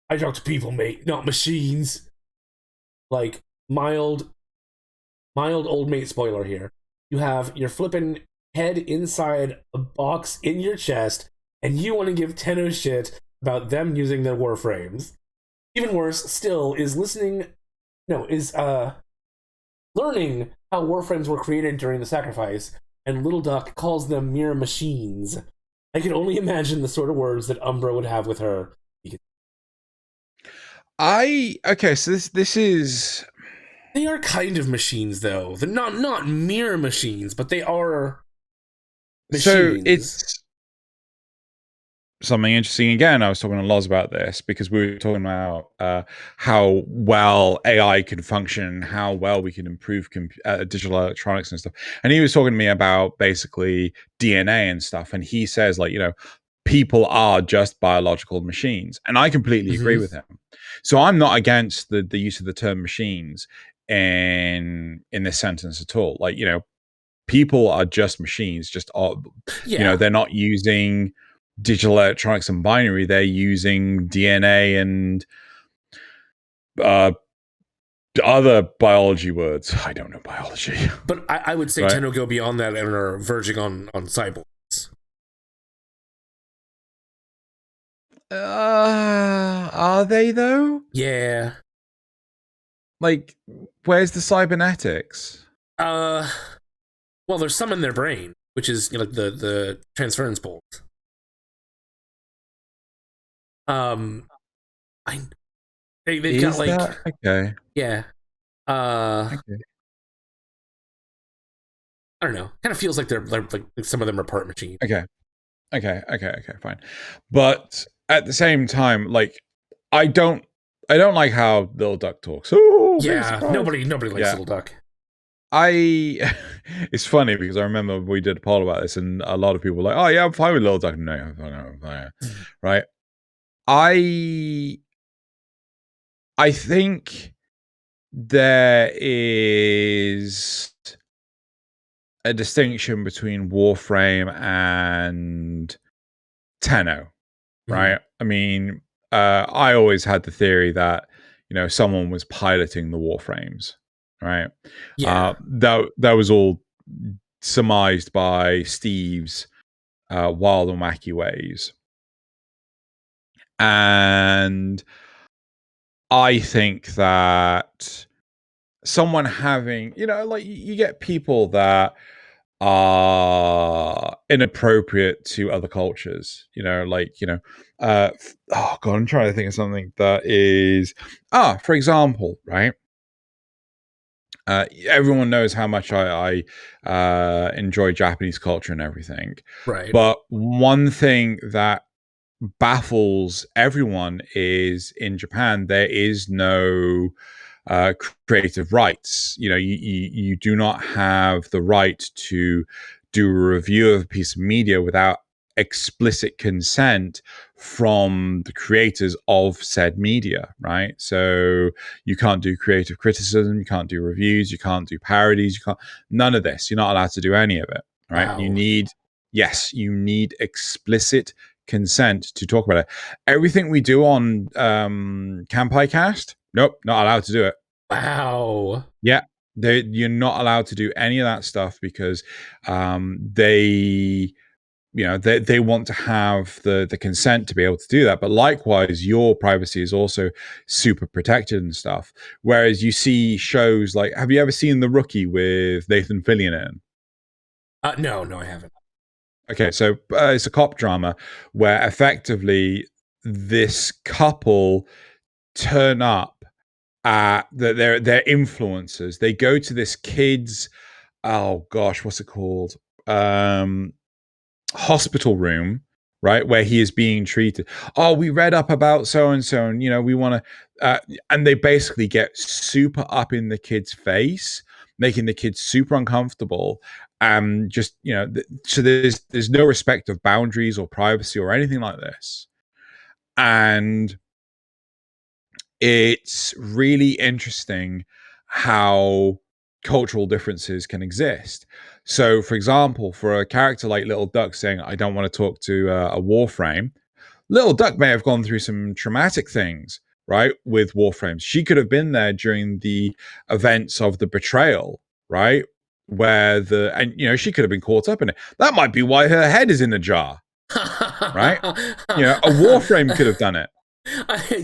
I talk to people, mate, not machines. Like, mild old mate spoiler here. You have your flippin' head inside a box in your chest, and you want to give Tenno shit about them using their Warframes. Even worse still is learning how Warframes were created during the sacrifice, and Little Duck calls them mere machines. I can only imagine the sort of words that Umbra would have with her. So this is... They are kind of machines, though. They're not mere machines, but they are machines. So it's something interesting. Again, I was talking to Loz about this because we were talking about how well AI can function, how well we can improve digital electronics and stuff. And he was talking to me about basically DNA and stuff. And he says, like, people are just biological machines. And I completely agree with him. So I'm not against the use of the term machines in this sentence at all. Like, people are just machines, they're not using digital electronics and binary, they're using DNA and other biology words. I don't know biology. But I would say Tenno go beyond that and are verging on cyborgs. Are they though? Yeah. Like, where's the cybernetics? Well, there's some in their brain, which is like the transference bolt. They've got like okay. Yeah. Okay. I don't know. Kind of feels like they're like some of them are part machine. Okay, fine. But at the same time, like, I don't like how Little Duck talks. Oh, yeah, nobody likes Little Duck. It's funny because I remember we did a poll about this, and a lot of people were like, "Oh yeah, I'm fine with Little Duck." No, I'm fine. Right? I think there is a distinction between Warframe and Tenno, right? I mean, I always had the theory that someone was piloting the Warframes, right? Yeah. That was all surmised by Steve's wild and wacky ways, and I think that someone having, like, you get people that are inappropriate to other cultures, oh god, I'm trying to think of something that is, for example, right? Everyone knows how much I enjoy Japanese culture and everything, right? But one thing that baffles everyone is, in Japan there is no creative rights. You do not have the right to do a review of a piece of media without explicit consent from the creators of said media, right? So you can't do creative criticism, you can't do reviews, you can't do parodies, none of this. You're not allowed to do any of it, right? Wow. You need explicit consent to talk about it. Everything we do on Kampai Cast, nope, not allowed to do it. Wow. Yeah, you're not allowed to do any of that stuff because they want to have the consent to be able to do that. But likewise, your privacy is also super protected and stuff. Whereas you see shows like, have you ever seen The Rookie with Nathan Fillion in? No, I haven't. Okay, so it's a cop drama where effectively this couple turn up at they're influencers. They go to this kid's, oh gosh, what's it called? Hospital room, right, where he is being treated. Oh, we read up about so and so, and we want to, and they basically get super up in the kid's face, making the kid super uncomfortable. Just so there's no respect of boundaries or privacy or anything like this, and it's really interesting how cultural differences can exist. So, for example, for a character like Little Duck saying, "I don't want to talk to a Warframe," Little Duck may have gone through some traumatic things, right, with Warframes. She could have been there during the events of the betrayal, right, where she could have been caught up in it. That might be why her head is in a jar, right? A Warframe could have done it,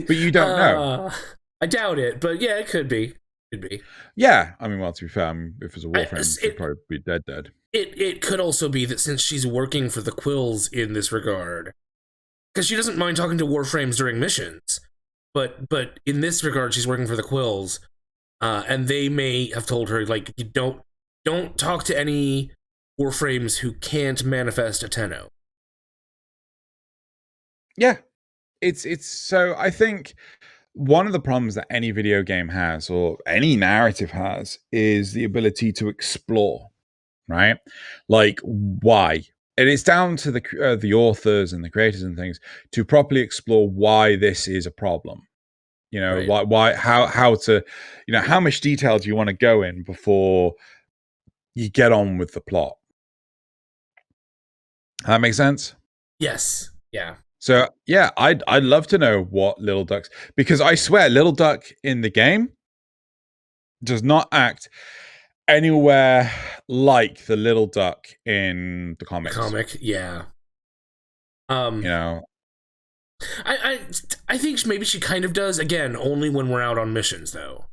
but you don't know. I doubt it, but yeah, it could be. Yeah, I mean, well, to be fair, if it was a Warframe, it'd probably be dead. It could also be that since she's working for the Quills in this regard, because she doesn't mind talking to Warframes during missions, but in this regard, she's working for the Quills, and they may have told her, like, you don't talk to any Warframes who can't manifest a Tenno. Yeah, it's so I think one of the problems that any video game has, or any narrative has, is the ability to explore, right? Like, why? And it's down to the authors and the creators and things to properly explore why this is a problem. You know, right. why, how to, how much detail do you want to go in before you get on with the plot? That makes sense? Yes. Yeah. So yeah, I'd love to know what Little Duck's, because I swear Little Duck in the game does not act anywhere like the Little Duck in the The comics. comic. Yeah. You know, I think maybe she kind of does. Again, only when we're out on missions, though.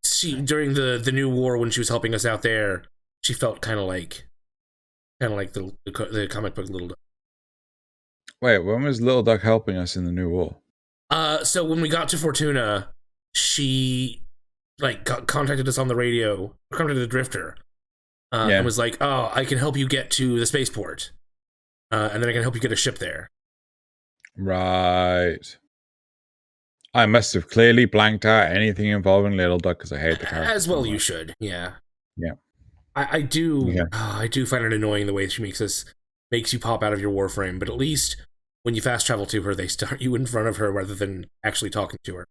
She during the new war when she was helping us out there, she felt kind of like the comic book Little Duck. wait, when was Little Duck helping us in the new war? So when we got to Fortuna, she contacted us on the radio, contacted the Drifter, and was like, "Oh, I can help you get to the spaceport, and then I can help you get a ship there." Right. I must have clearly blanked out anything involving Little Duck because I hate the character. As well, you should. Yeah. Yeah. I do. Yeah. I do find it annoying the way she makes you pop out of your Warframe. But at least when you fast travel to her, they start you in front of her rather than actually talking to her.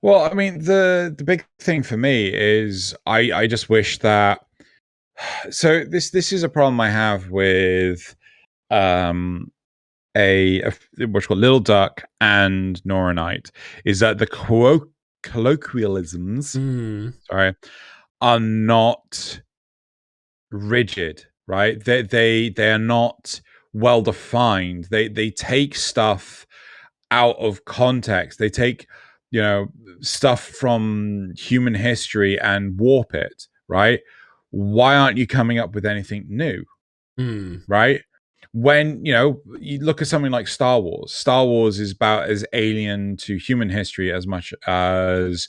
Well, I mean, the big thing for me is I just wish that. So this is a problem I have with what's called Little Duck and Nora Knight, is that the colloquialisms, sorry, are not rigid, right? They are not well defined. They take stuff out of context. They take, stuff from human history and warp it, right? Why aren't you coming up with anything new? Right? When, you look at something like Star Wars. Star Wars is about as alien to human history as much as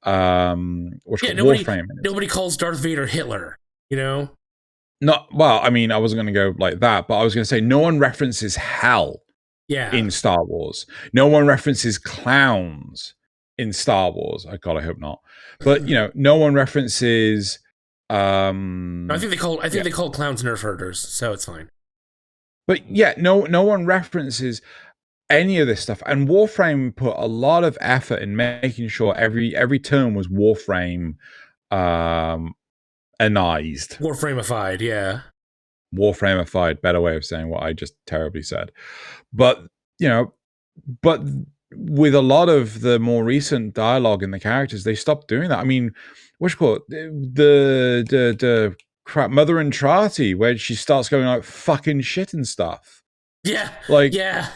Warframe is. Nobody calls Darth Vader Hitler, Not well, I mean, I wasn't going to go like that, but I was going to say no one references hell in Star Wars. No one references clowns in Star Wars. I hope not. But, no one references I think they call clowns nerf herders, so it's fine. But yeah, no one references any of this stuff. And Warframe put a lot of effort in making sure every term was Warframe anized. Warframeified, yeah. Warframeified, better way of saying what I just terribly said. But, but with a lot of the more recent dialogue in the characters, they stopped doing that. I mean, what's called the crap, Mother and Trati, where she starts going like fucking shit and stuff. Yeah. Like, yeah.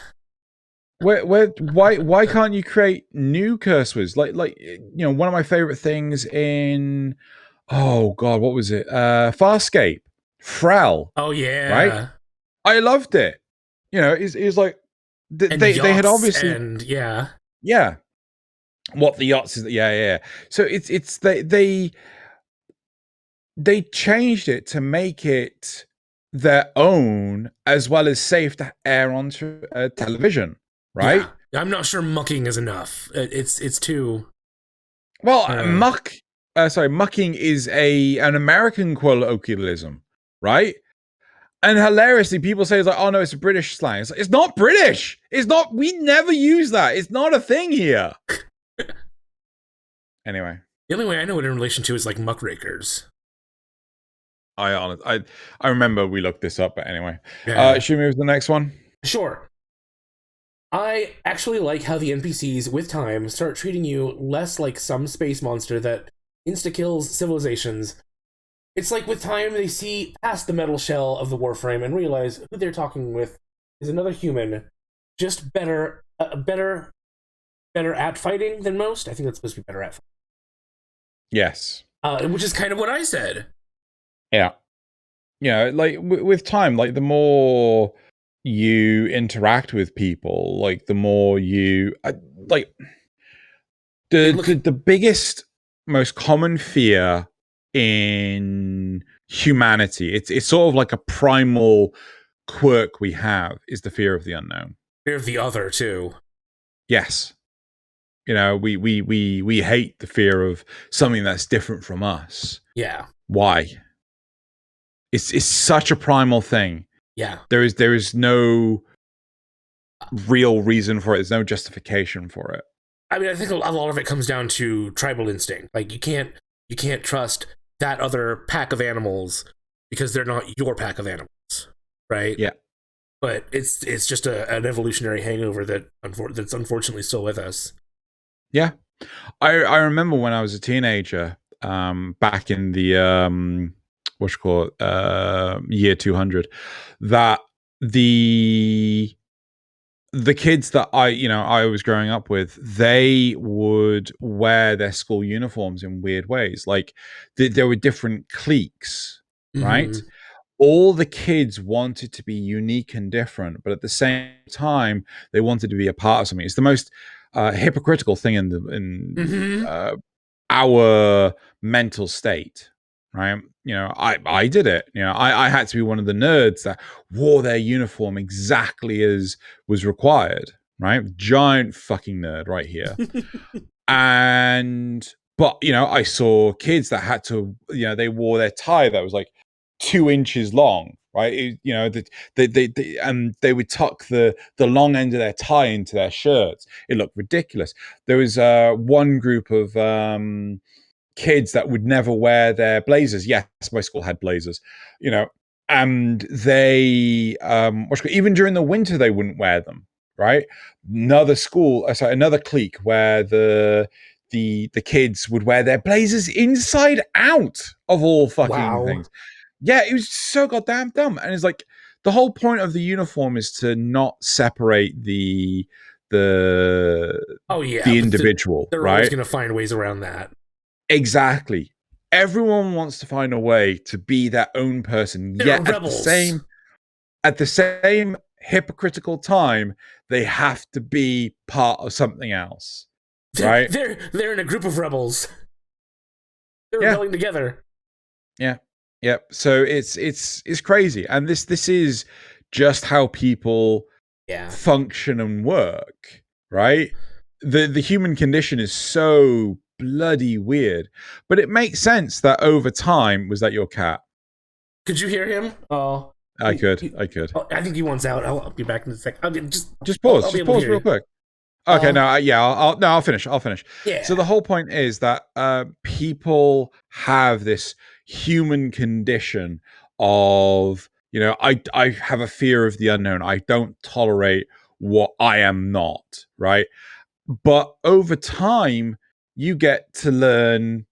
Why can't you create new curse words? Like, one of my favorite things in, oh God, what was it? Farscape. Frel. Oh yeah. Right? I loved it. It was like, they had obviously, and yeah. What the yachts is, yeah. So it's they changed it to make it their own, as well as safe to air onto television, right? Yeah. I'm not sure mucking is enough. It's too. Well, mucking is an American colloquialism, right? And hilariously, people say it's like, oh no, it's a British slang. It's not British. It's not. We never use that. It's not a thing here. Anyway, the only way I know it in relation to is like muckrakers. I remember we looked this up, but anyway. Yeah. Should we move to the next one? Sure. I actually like how the NPCs, with time, start treating you less like some space monster that insta-kills civilizations. It's like with time, they see past the metal shell of the Warframe and realize who they're talking with is another human, just better at fighting than most. I think that's supposed to be better at fighting. Yes. Which is kind of what I said. Yeah. Like with time, like the more you interact with people, like the more you the biggest, most common fear in humanity, it's sort of like a primal quirk we have, is the fear of the unknown. Fear of the other too. Yes. We hate the fear of something that's different from us. Yeah. Why? It's such a primal thing. Yeah. There is no real reason for it. There's no justification for it. I mean, I think a lot of it comes down to tribal instinct. Like you can't trust that other pack of animals because they're not your pack of animals, right? Yeah. But it's just an evolutionary hangover that's unfortunately still with us. Yeah. I remember when I was a teenager, back in the year 200, that the kids that I was growing up with, they would wear their school uniforms in weird ways. Like there were different cliques, right? Mm-hmm. All the kids wanted to be unique and different, but at the same time, they wanted to be a part of something. It's the most hypocritical thing in our mental state, right? I did it. I had to be one of the nerds that wore their uniform exactly as was required, right? Giant fucking nerd right here. But I saw kids that had to, they wore their tie that was like 2 inches long, right? They would tuck the long end of their tie into their shirts. It looked ridiculous. There was one group of kids that would never wear their blazers. Yes, my school had blazers, and they even during the winter they wouldn't wear them. Right? Another clique where the kids would wear their blazers inside out, of all fucking things. Yeah, it was so goddamn dumb. And it's like the whole point of the uniform is to not separate the individual. They're right? always going to find ways around that. Exactly. Everyone wants to find a way to be their own person. They're rebels. At the same hypocritical time, they have to be part of something else. Right? They're in a group of rebels. They're rebelling together. Yeah. Yep. So it's crazy. And this is just how people function and work, right? The human condition is so bloody weird. But it makes sense that over time, was that your cat? Could you hear him? Oh. I could. Oh, I think he wants out. I'll be back in a sec. Just pause. Just pause real quick. Okay, I'll finish. Yeah. So the whole point is that people have this human condition of, I have a fear of the unknown. I don't tolerate what I am not, right? But over time, you get to learn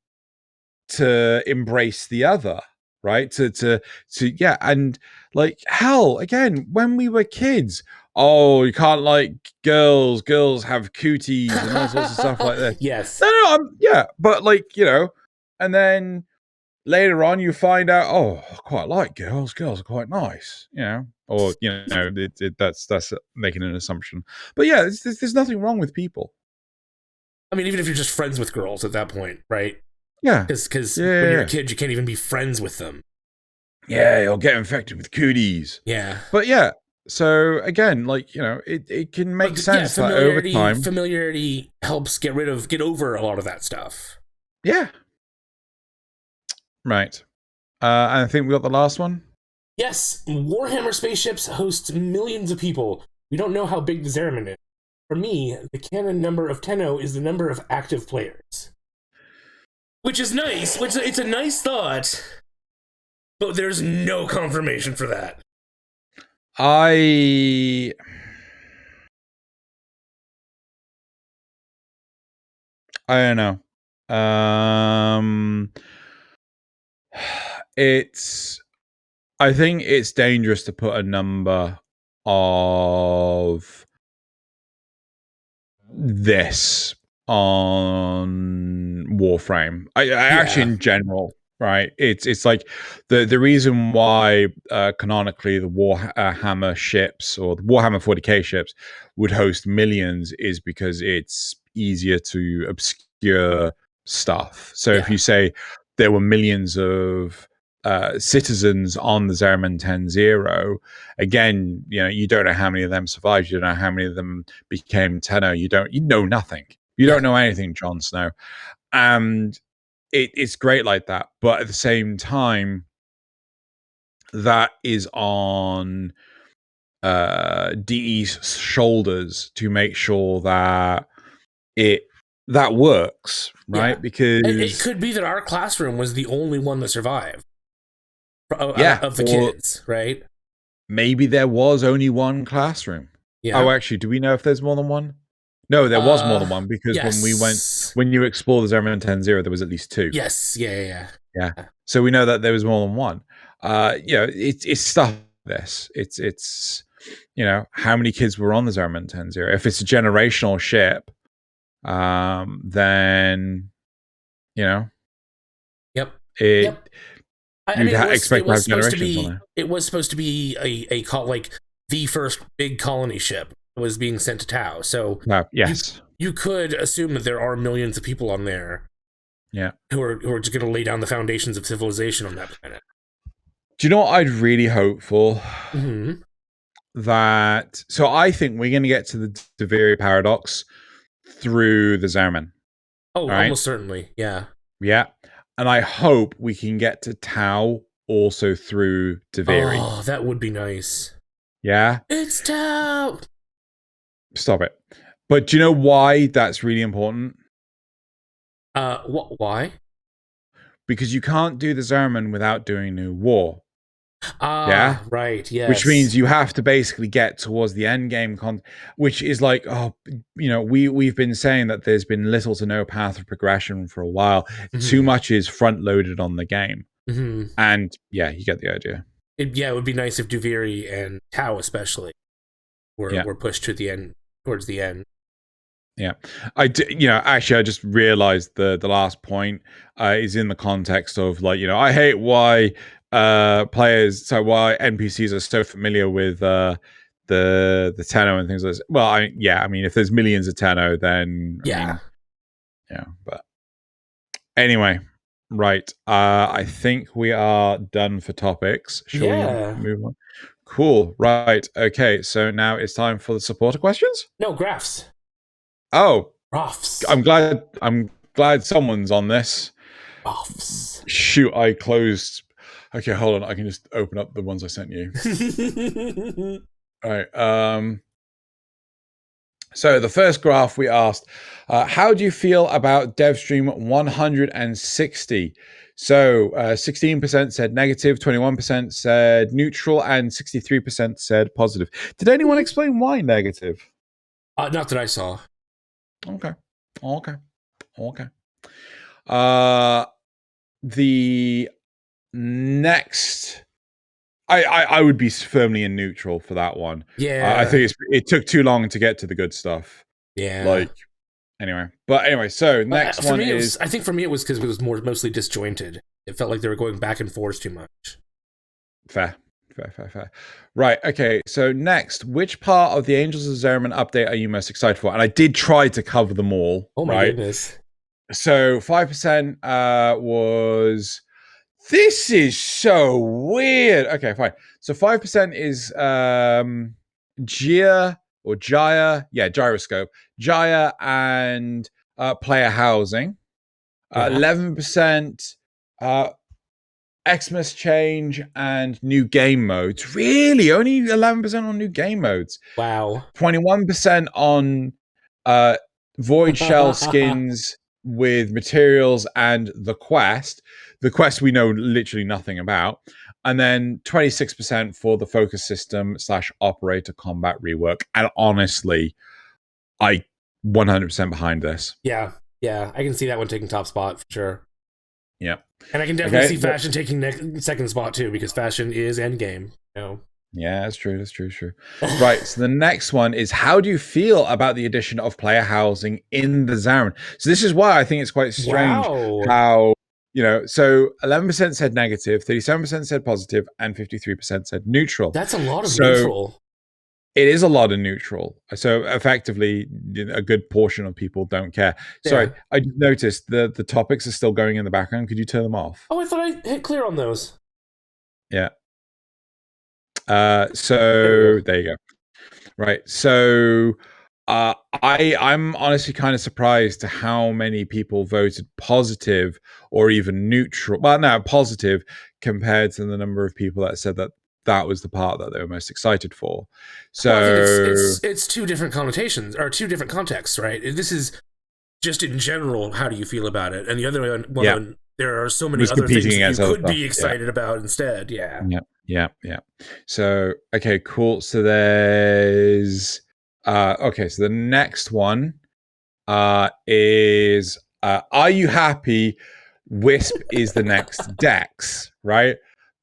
to embrace the other, right? And like, hell, again, when we were kids, oh, you can't like girls have cooties and all sorts of stuff like that. Yes. No, but like, and then later on you find out, oh, I quite like girls are quite nice, or that's making an assumption. But yeah, there's nothing wrong with people. I mean, even if you're just friends with girls at that point, right? Yeah. Because when you're a kid, you can't even be friends with them. Yeah, you'll get infected with cooties. Yeah. But yeah, so again, like, it can make sense that over time... Familiarity helps get over a lot of that stuff. Yeah. Right. And I think we got the last one? Yes. Warhammer spaceships host millions of people. We don't know how big the Zeraman is. For me, the canon number of Tenno is the number of active players. Which is nice. It's a nice thought. But there's no confirmation for that. I don't know. I think it's dangerous to put a number of this on Warframe. I actually, in general, right? It's like the reason why canonically the Warhammer ships or the Warhammer 40k ships would host millions is because it's easier to obscure stuff. So if you say there were millions of citizens on the Zeraman 10-0, again, you don't know how many of them survived. You don't know how many of them became Tenno. You know nothing. You don't know anything, Jon Snow. And it's great like that. But at the same time, that is on DE's shoulders to make sure that that works, right? Yeah. Because it could be that our classroom was the only one that survived. Of the kids, right? Maybe there was only one classroom. Yeah. Oh, actually, do we know if there's more than one? No, there was more than one, because yes. when you explore the Zimmerman 10-0, there was at least 2. Yes, yeah. So we know that there was more than one. It's stuff like this. It's how many kids were on the Zimmerman 10-0? If it's a generational ship, then Yep. You'd expect to have generations on it. It was supposed to be the first big colony ship was being sent to Tau. So yes, you could assume that there are millions of people on there. Yeah, who are just going to lay down the foundations of civilization on that planet. Do you know what I'd really hope for? Mm-hmm. So I think we're going to get to the Deviri paradox through the Zerman. Oh, right? Almost certainly. Yeah. Yeah. And I hope we can get to Tau also through Deviri. Oh, that would be nice. Yeah. It's Tau. Stop it. But do you know why that's really important? Why? Because you can't do the Zerman without doing New War. Yeah, right. Yes. Which means you have to basically get towards the end game, which is like, we've been saying that there's been little to no path of progression for a while. Mm-hmm. Too much is front loaded on the game, and you get the idea. It would be nice if Deviri and Tau especially were pushed to the end, towards the end. Yeah, actually, I just realized the last point is in the context of I hate why why NPCs are so familiar with the Tenno and things like this. Well, I mean, if there's millions of Tenno, then but anyway, right. I think we are done for topics. Shall we move on? Cool. Right. Okay. So now it's time for the supporter questions. No, graphs. Oh, Ruffs. I'm glad someone's on this. Ruffs. Shoot, I closed. Okay, hold on. I can just open up the ones I sent you. All right. So the first graph we asked, how do you feel about DevStream 160? So 16% said negative, 21% said neutral, and 63% said positive. Did anyone explain why negative? Not that I saw. Okay. The next, I would be firmly in neutral for that one. Yeah, I think it took too long to get to the good stuff. Yeah. Anyway. So next one is. I think for me it was because it was mostly disjointed. It felt like they were going back and forth too much. Fair. Right, okay, so next, which part of the Angels of Zerman update are you most excited for? And I did try to cover them all. Oh my goodness. So 5% was, this is so weird. Okay, fine. So 5% is gyroscope, Jaya and player housing. 11% Xmas change and new game modes. Really? Only 11% on new game modes. Wow. 21% on void shell skins with materials and the quest. The quest we know literally nothing about. And then 26% for the focus system / operator combat rework. And honestly, I 100% behind this. Yeah. I can see that one taking top spot for sure. Yeah. And I can definitely see Fashion taking second spot too, because Fashion is endgame. Yeah, that's true. Right. So the next one is, how do you feel about the addition of player housing in the Zaren? So this is why I think it's quite strange how, so 11% said negative, 37% said positive, and 53% said neutral. That's a lot of neutral. It is a lot of neutral. So effectively, a good portion of people don't care. Yeah. Sorry, I noticed the topics are still going in the background. Could you turn them off? Oh, I thought I hit clear on those. Yeah. So there you go. Right. So I'm honestly kind of surprised to how many people voted positive or even neutral. Well, no, positive compared to the number of people that said that that was the part that they were most excited for. So well, I think it's two different connotations, or two different contexts, right? This is just in general, how do you feel about it? And the other one, there are so many other things you could be excited about instead. Yeah. So, okay, cool. So there's okay, so the next one is are you happy Wisp is the next Dex, right?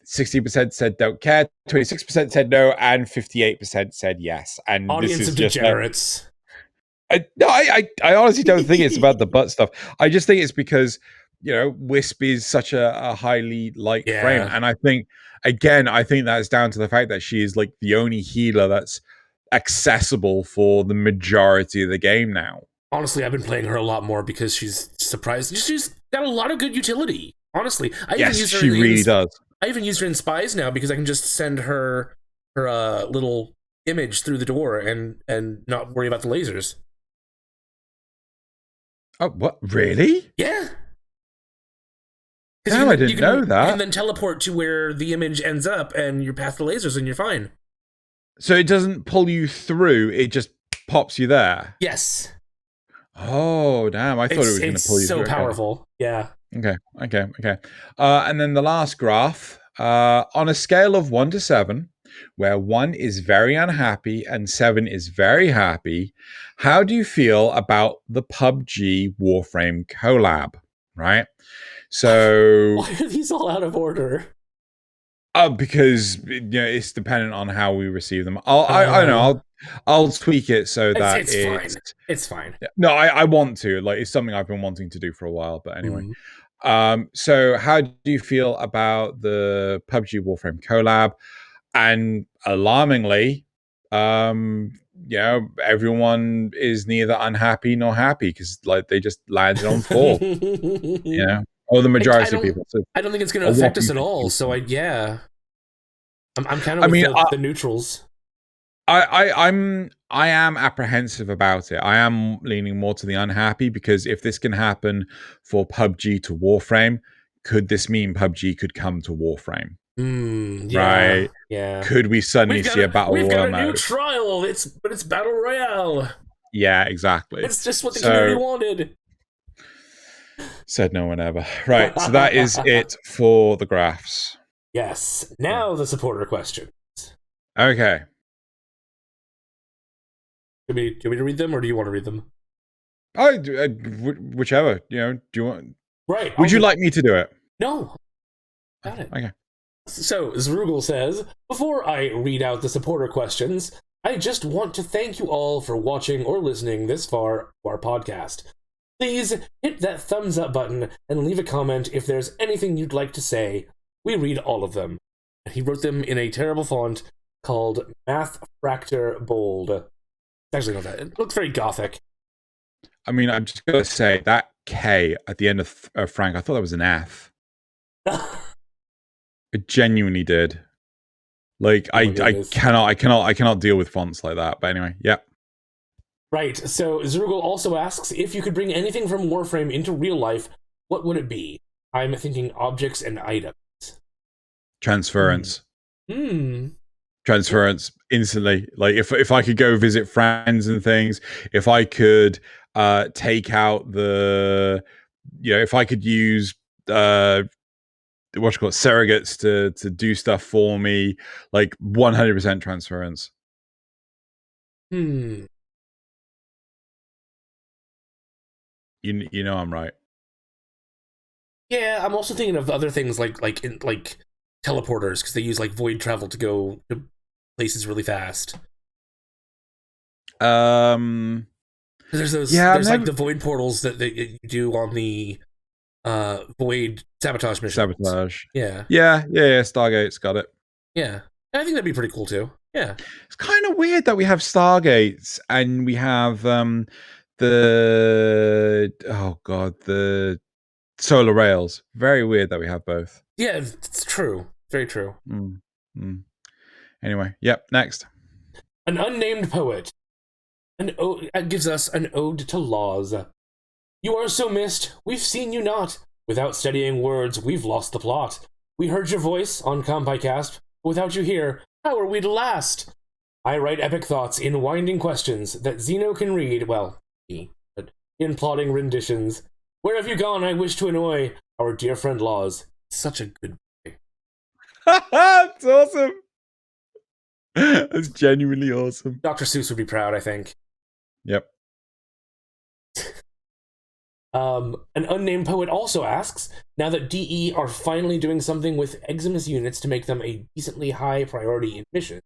60% said don't care, 26% said no, and 58% said yes. And audience this is of just degenerates. I honestly don't think it's about the butt stuff. I just think it's because, Wisp is such a highly liked frame. And I think, again, that's down to the fact that she is like the only healer that's accessible for the majority of the game now. Honestly, I've been playing her a lot more because she's surprised. She's got a lot of good utility. Honestly, she really does. I even use her in Spies now because I can just send her little image through the door and not worry about the lasers. Oh, what? Really? Yeah. Damn, I didn't know that. You can then teleport to where the image ends up and you're past the lasers and you're fine. So it doesn't pull you through, it just pops you there? Yes. Oh, damn. I thought it was going to pull you through. It's so powerful. Yeah. Okay. And then the last graph, on a scale of 1 to 7, where 1 is very unhappy and 7 is very happy, how do you feel about the PUBG Warframe collab, right? So why are these all out of order? Because it's dependent on how we receive them. I'll tweak it so that it's fine. It's fine. No, I want to. Like, it's something I've been wanting to do for a while. But anyway, so how do you feel about the PUBG Warframe collab? And alarmingly, everyone is neither unhappy nor happy because like they just landed on 4. Or the majority of people. So I don't think it's going to affect us at all. So I'm kind of the neutrals. I am apprehensive about it. I am leaning more to the unhappy because if this can happen for PUBG to Warframe, could this mean PUBG could come to Warframe? Right? Yeah. Could we suddenly see a battle royale mode? We've got a new trial. It's battle royale. Yeah, exactly. It's just what the community wanted. Said no one ever. Right, so that is it for the graphs. Yes. Now the supporter questions. Okay. Do you want me to read them, or do you want to read them? Whichever. Do you want? Right. Would you like me to do it? No. Got it. Okay. So Zrugel says, before I read out the supporter questions, I just want to thank you all for watching or listening this far to our podcast. Please hit that thumbs up button and leave a comment if there's anything you'd like to say. We read all of them. And he wrote them in a terrible font called Math Fractor Bold. It's actually not that. It looks very gothic. I mean, I'm just going to say that K at the end of Frank, I thought that was an F. I genuinely did. Like, I cannot deal with fonts like that. But anyway, yeah. Right, so Zrugel also asks, if you could bring anything from Warframe into real life, what would it be? I'm thinking objects and items. Transference. Transference instantly. Like, if I could go visit friends and things, if I could take out if I could use surrogates to do stuff for me, like 100% transference. You know I'm right. Yeah, I'm also thinking of other things like teleporters, because they use like void travel to go to places really fast. There's those. Yeah, like the void portals that you do on the void sabotage missions. Sabotage. Yeah. Stargate's got it. Yeah, I think that'd be pretty cool too. Yeah. It's kind of weird that we have Stargates and we have the solar rails. Very weird that we have both. Yeah, it's true. Very true. Anyway, yep, next. An unnamed poet gives us an ode to laws. You are so missed, we've seen you not. Without studying words, we've lost the plot. We heard your voice on Compicast, Without you here, how are we to last? I write epic thoughts in winding questions that Xeno can read, well, me, but in plodding renditions. Where have you gone? I wish to annoy our dear friend Loz. Such a good boy. It's awesome. That's genuinely awesome. Dr. Seuss would be proud, I think. Yep. An unnamed poet also asks, now that DE are finally doing something with Eximus units to make them a decently high priority in missions,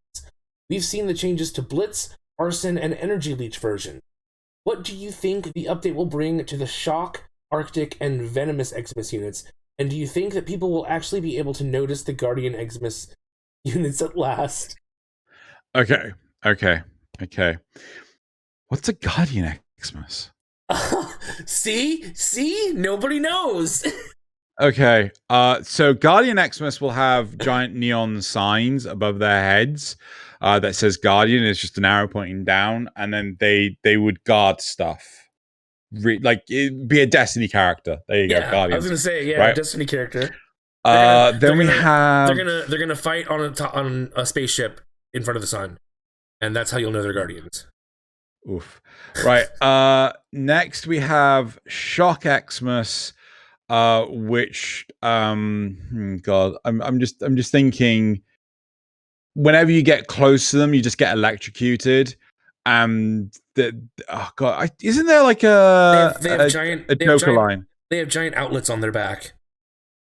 we've seen the changes to Blitz, Arson, and Energy Leech version. What do you think the update will bring to the Shock, Arctic, and Venomous Eximus units? And do you think that people will actually be able to notice the Guardian Eximus units at last? Okay. What's a Guardian Eximus? See? Nobody knows. Okay. So Guardian Xmas will have giant neon signs above their heads that says Guardian. It's just an arrow pointing down, and then they would guard stuff. Like it'd be a Destiny character. There you go, Guardian. I was gonna say, right? Destiny character. They're gonna fight on a spaceship in front of the sun, and that's how you'll know they're Guardians. Oof. Right. Next we have Shock Xmas, which God, I'm just thinking. Whenever you get close to them, you just get electrocuted. And God, isn't there like a Joker line? They have giant outlets on their back,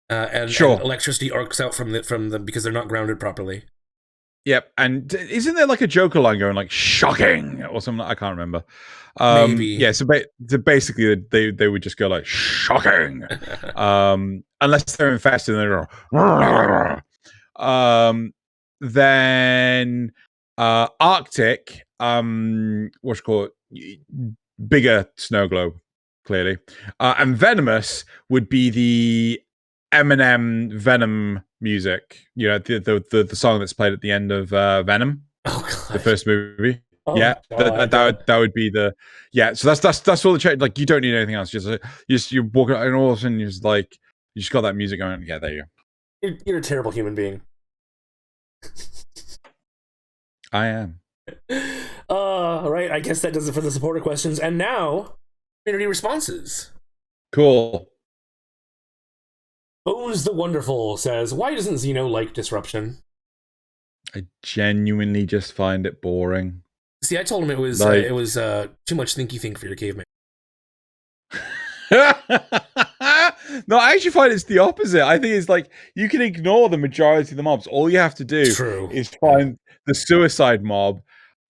and electricity arcs out from them because they're not grounded properly. Yep, and isn't there like a Joker line going like "shocking" or something? I can't remember. Maybe. Yeah, so basically they would just go like "shocking," unless they're infested and they're then Arctic, what's it called? Bigger snow globe, clearly, and Venomous would be the Eminem Venom music, you know, the song that's played at the end of Venom, the first movie. That would be the So that's all the change. Like you don't need anything else. You're walking and all of a sudden you just got that music going. Yeah, there you go. You're a terrible human being. I am. Right. I guess that does it for the supporter questions, and now community responses. Cool. Bones the Wonderful says, why doesn't Xeno like disruption? I genuinely just find it boring. See, I told him it was too much thinky think for your caveman. No, I actually find it's the opposite. I think it's like you can ignore the majority of the mobs. All you have to do is find the suicide mob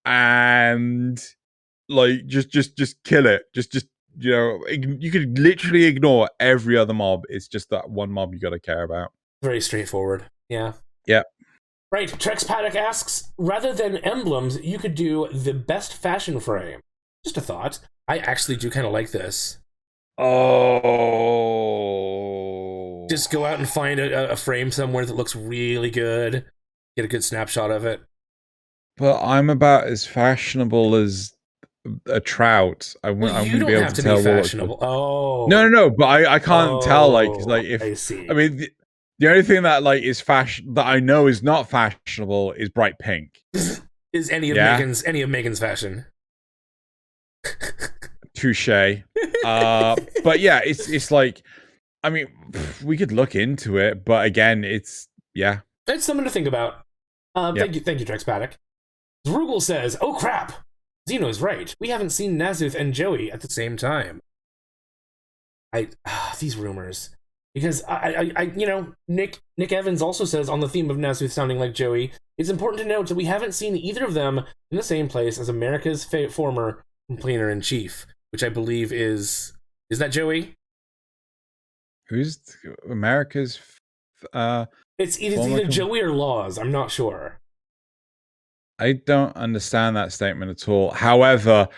and like just kill it. Just you know, you could literally ignore every other mob. It's just that one mob you got to care about. Very straightforward. Yeah. Yep. Right. Trex Paddock asks, rather than emblems, you could do the best fashion frame. Just a thought. I actually do kind of like this. Oh. Just go out and find a frame somewhere that looks really good. Get a good snapshot of it. But I'm about as fashionable as a trout. I wouldn't be able to tell. Be fashionable. Oh. No. But I can't tell. Like if I see. I mean, the only thing that like is fashion that I know is not fashionable is bright pink. Is any of Megan's fashion? Touche. But yeah, it's like, I mean, we could look into it, but again, it's something to think about. Thank you, Trex Paddock. Zrugel says, "Oh crap, Xeno's right. We haven't seen Nazuth and Joey at the same time." These rumors, because I Nick Evans also says on the theme of Nazuth sounding like Joey, it's important to note that we haven't seen either of them in the same place as America's former complainer in chief, which I believe is that Joey? Who's America's? It's either Joey or Loz. I'm not sure. I don't understand that statement at all. However,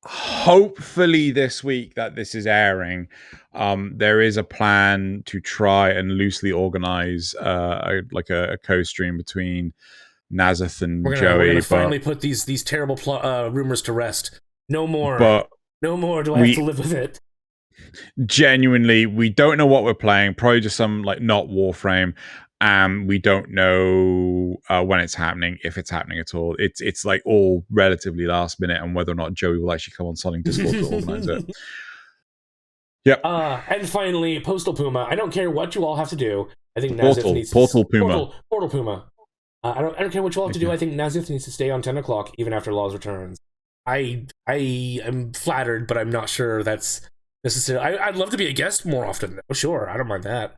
hopefully this week that this is airing, there is a plan to try and loosely organize a co-stream between Nazuth and Joey. We're gonna finally put these terrible rumors to rest. No more. No more do I have to live with it. Genuinely, we don't know what we're playing. Probably just some like not Warframe. and we don't know when it's happening, if it's happening at all. It's like all relatively last minute, and whether or not Joey will actually come on Sonic Discord to organize it. Yep. And finally, Postal Puma. I don't care what you all have to do. I think Portal Puma. Portal Puma. I don't care what you all have to do. I think Nazif needs to stay on 10 o'clock even after Loz returns. I am flattered, but I'm not sure that's necessary. I'd love to be a guest more often, though. Sure, I don't mind that.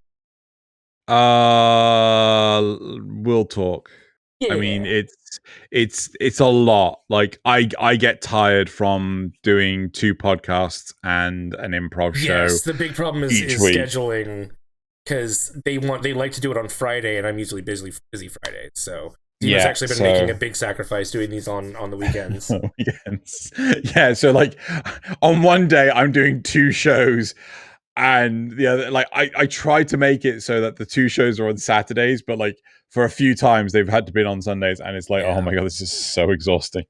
We'll talk. Yeah. I mean, it's a lot. Like I get tired from doing 2 podcasts and an improv show. Yes, the big problem is scheduling, because they like to do it on Friday, and I'm usually busy Friday. So Dino's actually been making a big sacrifice doing these on the weekends. Yeah, so like on one day I'm doing 2 shows, and the other, like I tried to make it so that the 2 shows are on Saturdays, but like for a few times they've had to be on Sundays, and it's like, oh my god, this is so exhausing.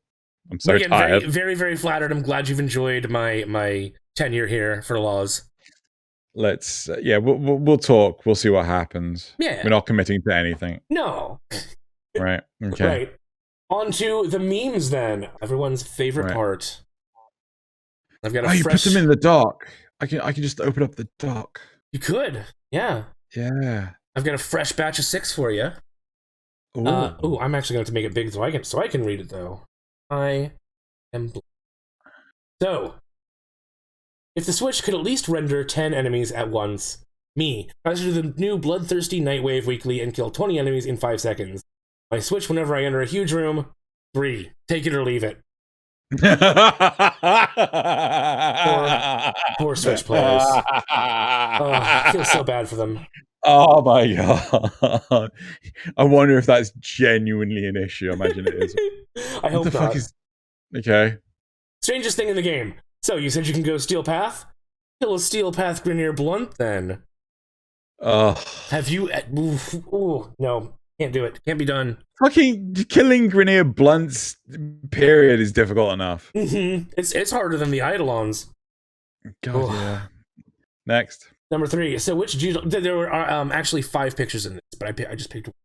I'm so tired. Very, very flattered. I'm glad you've enjoyed my tenure here for Loz. Let's we'll talk. We'll see what happens. Yeah, we're not committing to anything. No. Right. Okay. Right. On to the memes then. Everyone's favorite part. I've got you put them in the dock. I can just open up the dock. You could. Yeah. Yeah. I've got a fresh batch of 6 for you. Ooh. I'm actually going to make it big so I can read it though. I am So, if the Switch could at least render 10 enemies at once, me, faster than the new bloodthirsty Nightwave Weekly and kill 20 enemies in 5 seconds. My Switch whenever I enter a huge room, 3. Take it or leave it. Poor Switch players. I feel so bad for them. Oh my god. I wonder if that's genuinely an issue. I imagine it is. I hope not. Fuck is... Okay. Strangest thing in the game. So, you said you can go Steel Path? Kill a Steel Path Grenier Blunt, then. Have you... Ooh, no. Can't do it. Can't be done. Fucking killing Grenier Blunts, period, is difficult enough. It's harder than the Eidolons. God, yeah. Next. Number 3. So, which... There were actually 5 pictures in this, but I just picked one.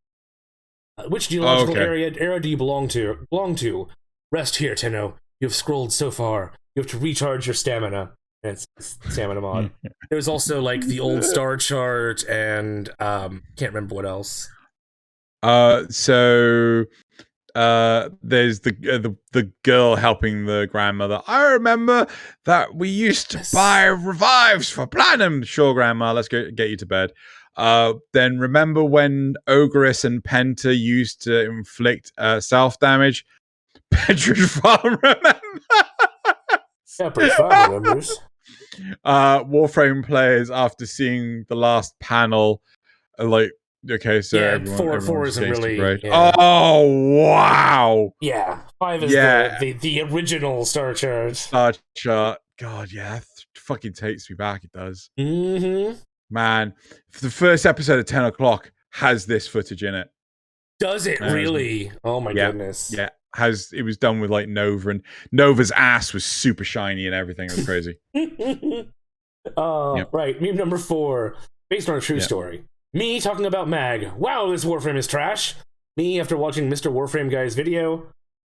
Which geological era do you belong to? Rest here, Tenno. You have scrolled so far. You have to recharge your stamina. And it's stamina mod. There's also like the old star chart and can't remember what else. So there's the girl helping the grandmother. I remember that we used to buy revives for platinum. Sure, grandma, let's go get you to bed. Then remember when Ogress and Penta used to inflict self-damage? Petra's farm, remember? Yeah, pretty fun, remembers. Warframe players, after seeing the last panel, like, okay, so everyone 4 isn't really. Yeah. Oh wow! Yeah, 5 is the original star chart. Star chart. God, yeah, that fucking takes me back. It does. Man, the first episode of 10 o'clock has this footage in it. Does it really? Oh my goodness! Yeah. It was done with like Nova, and Nova's ass was super shiny and everything. It was crazy. Right. Meme number 4, based on a true story. Me talking about Mag. Wow, this Warframe is trash. Me after watching Mr. Warframe Guy's video.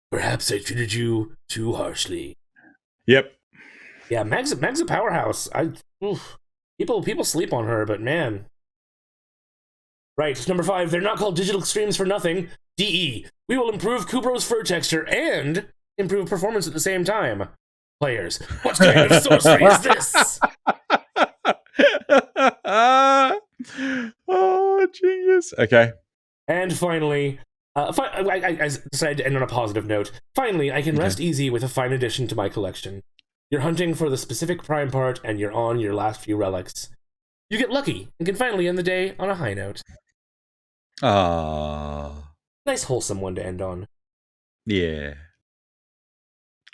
Perhaps I treated you too harshly. Yep. Yeah, Mag's a powerhouse. People sleep on her, but man. Right, number 5. They're not called digital streams for nothing. DE. We will improve Kubro's fur texture and improve performance at the same time. Players, what kind of sorcery is this? Oh, genius. Okay. And finally, I decided to end on a positive note. Finally, I can rest easy with a fine addition to my collection. You're hunting for the specific prime part, and you're on your last few relics. You get lucky, and can finally end the day on a high note. Nice wholesome one to end on. Yeah.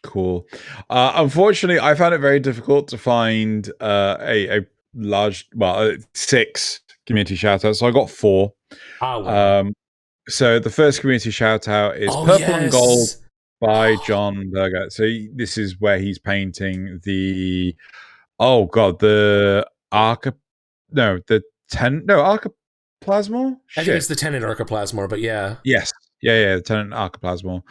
Cool. Unfortunately, I found it very difficult to find a large, 6 community shoutouts. So I got 4. Wow. So the first community shoutout is Purple and Gold by John Berger. So this is where he's painting the Arca Archoplasmor? I think it's the Tenno Archoplasmor, but yeah. Yes. Yeah, the Tenno Archoplasmor.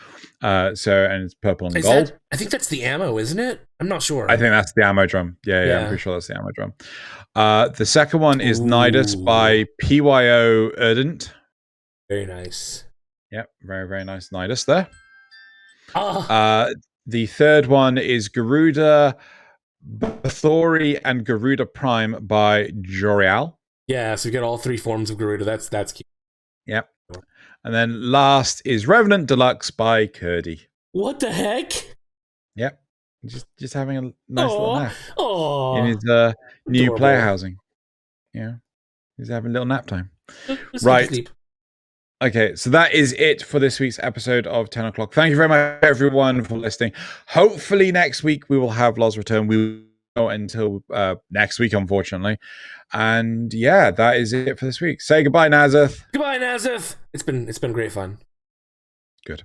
And it's purple and Is gold. I think that's the ammo, isn't it? I'm not sure. I think that's the ammo drum. Yeah, I'm pretty sure that's the ammo drum. The second one is Nidus by PYO Ardent. Very nice. Yep, very, very nice Nidus there. The third one is Garuda Bathory and Garuda Prime by Jorial. Yeah, so you get all 3 forms of Garuda. That's cute. Yep. And then last is Revenant Deluxe by Kurdy. What the heck? Yep. Just having a nice little nap in his new Adorable. player housing. Yeah. He's having a little nap time. Right. Sleep. Okay, so that is it for this week's episode of 10 o'clock. Thank you very much, everyone, for listening. Hopefully next week we will have Loz return. We won't until next week, unfortunately. And yeah, that is it for this week. Say goodbye, Nazeth. Goodbye, Nazeth. It's been great fun. Good.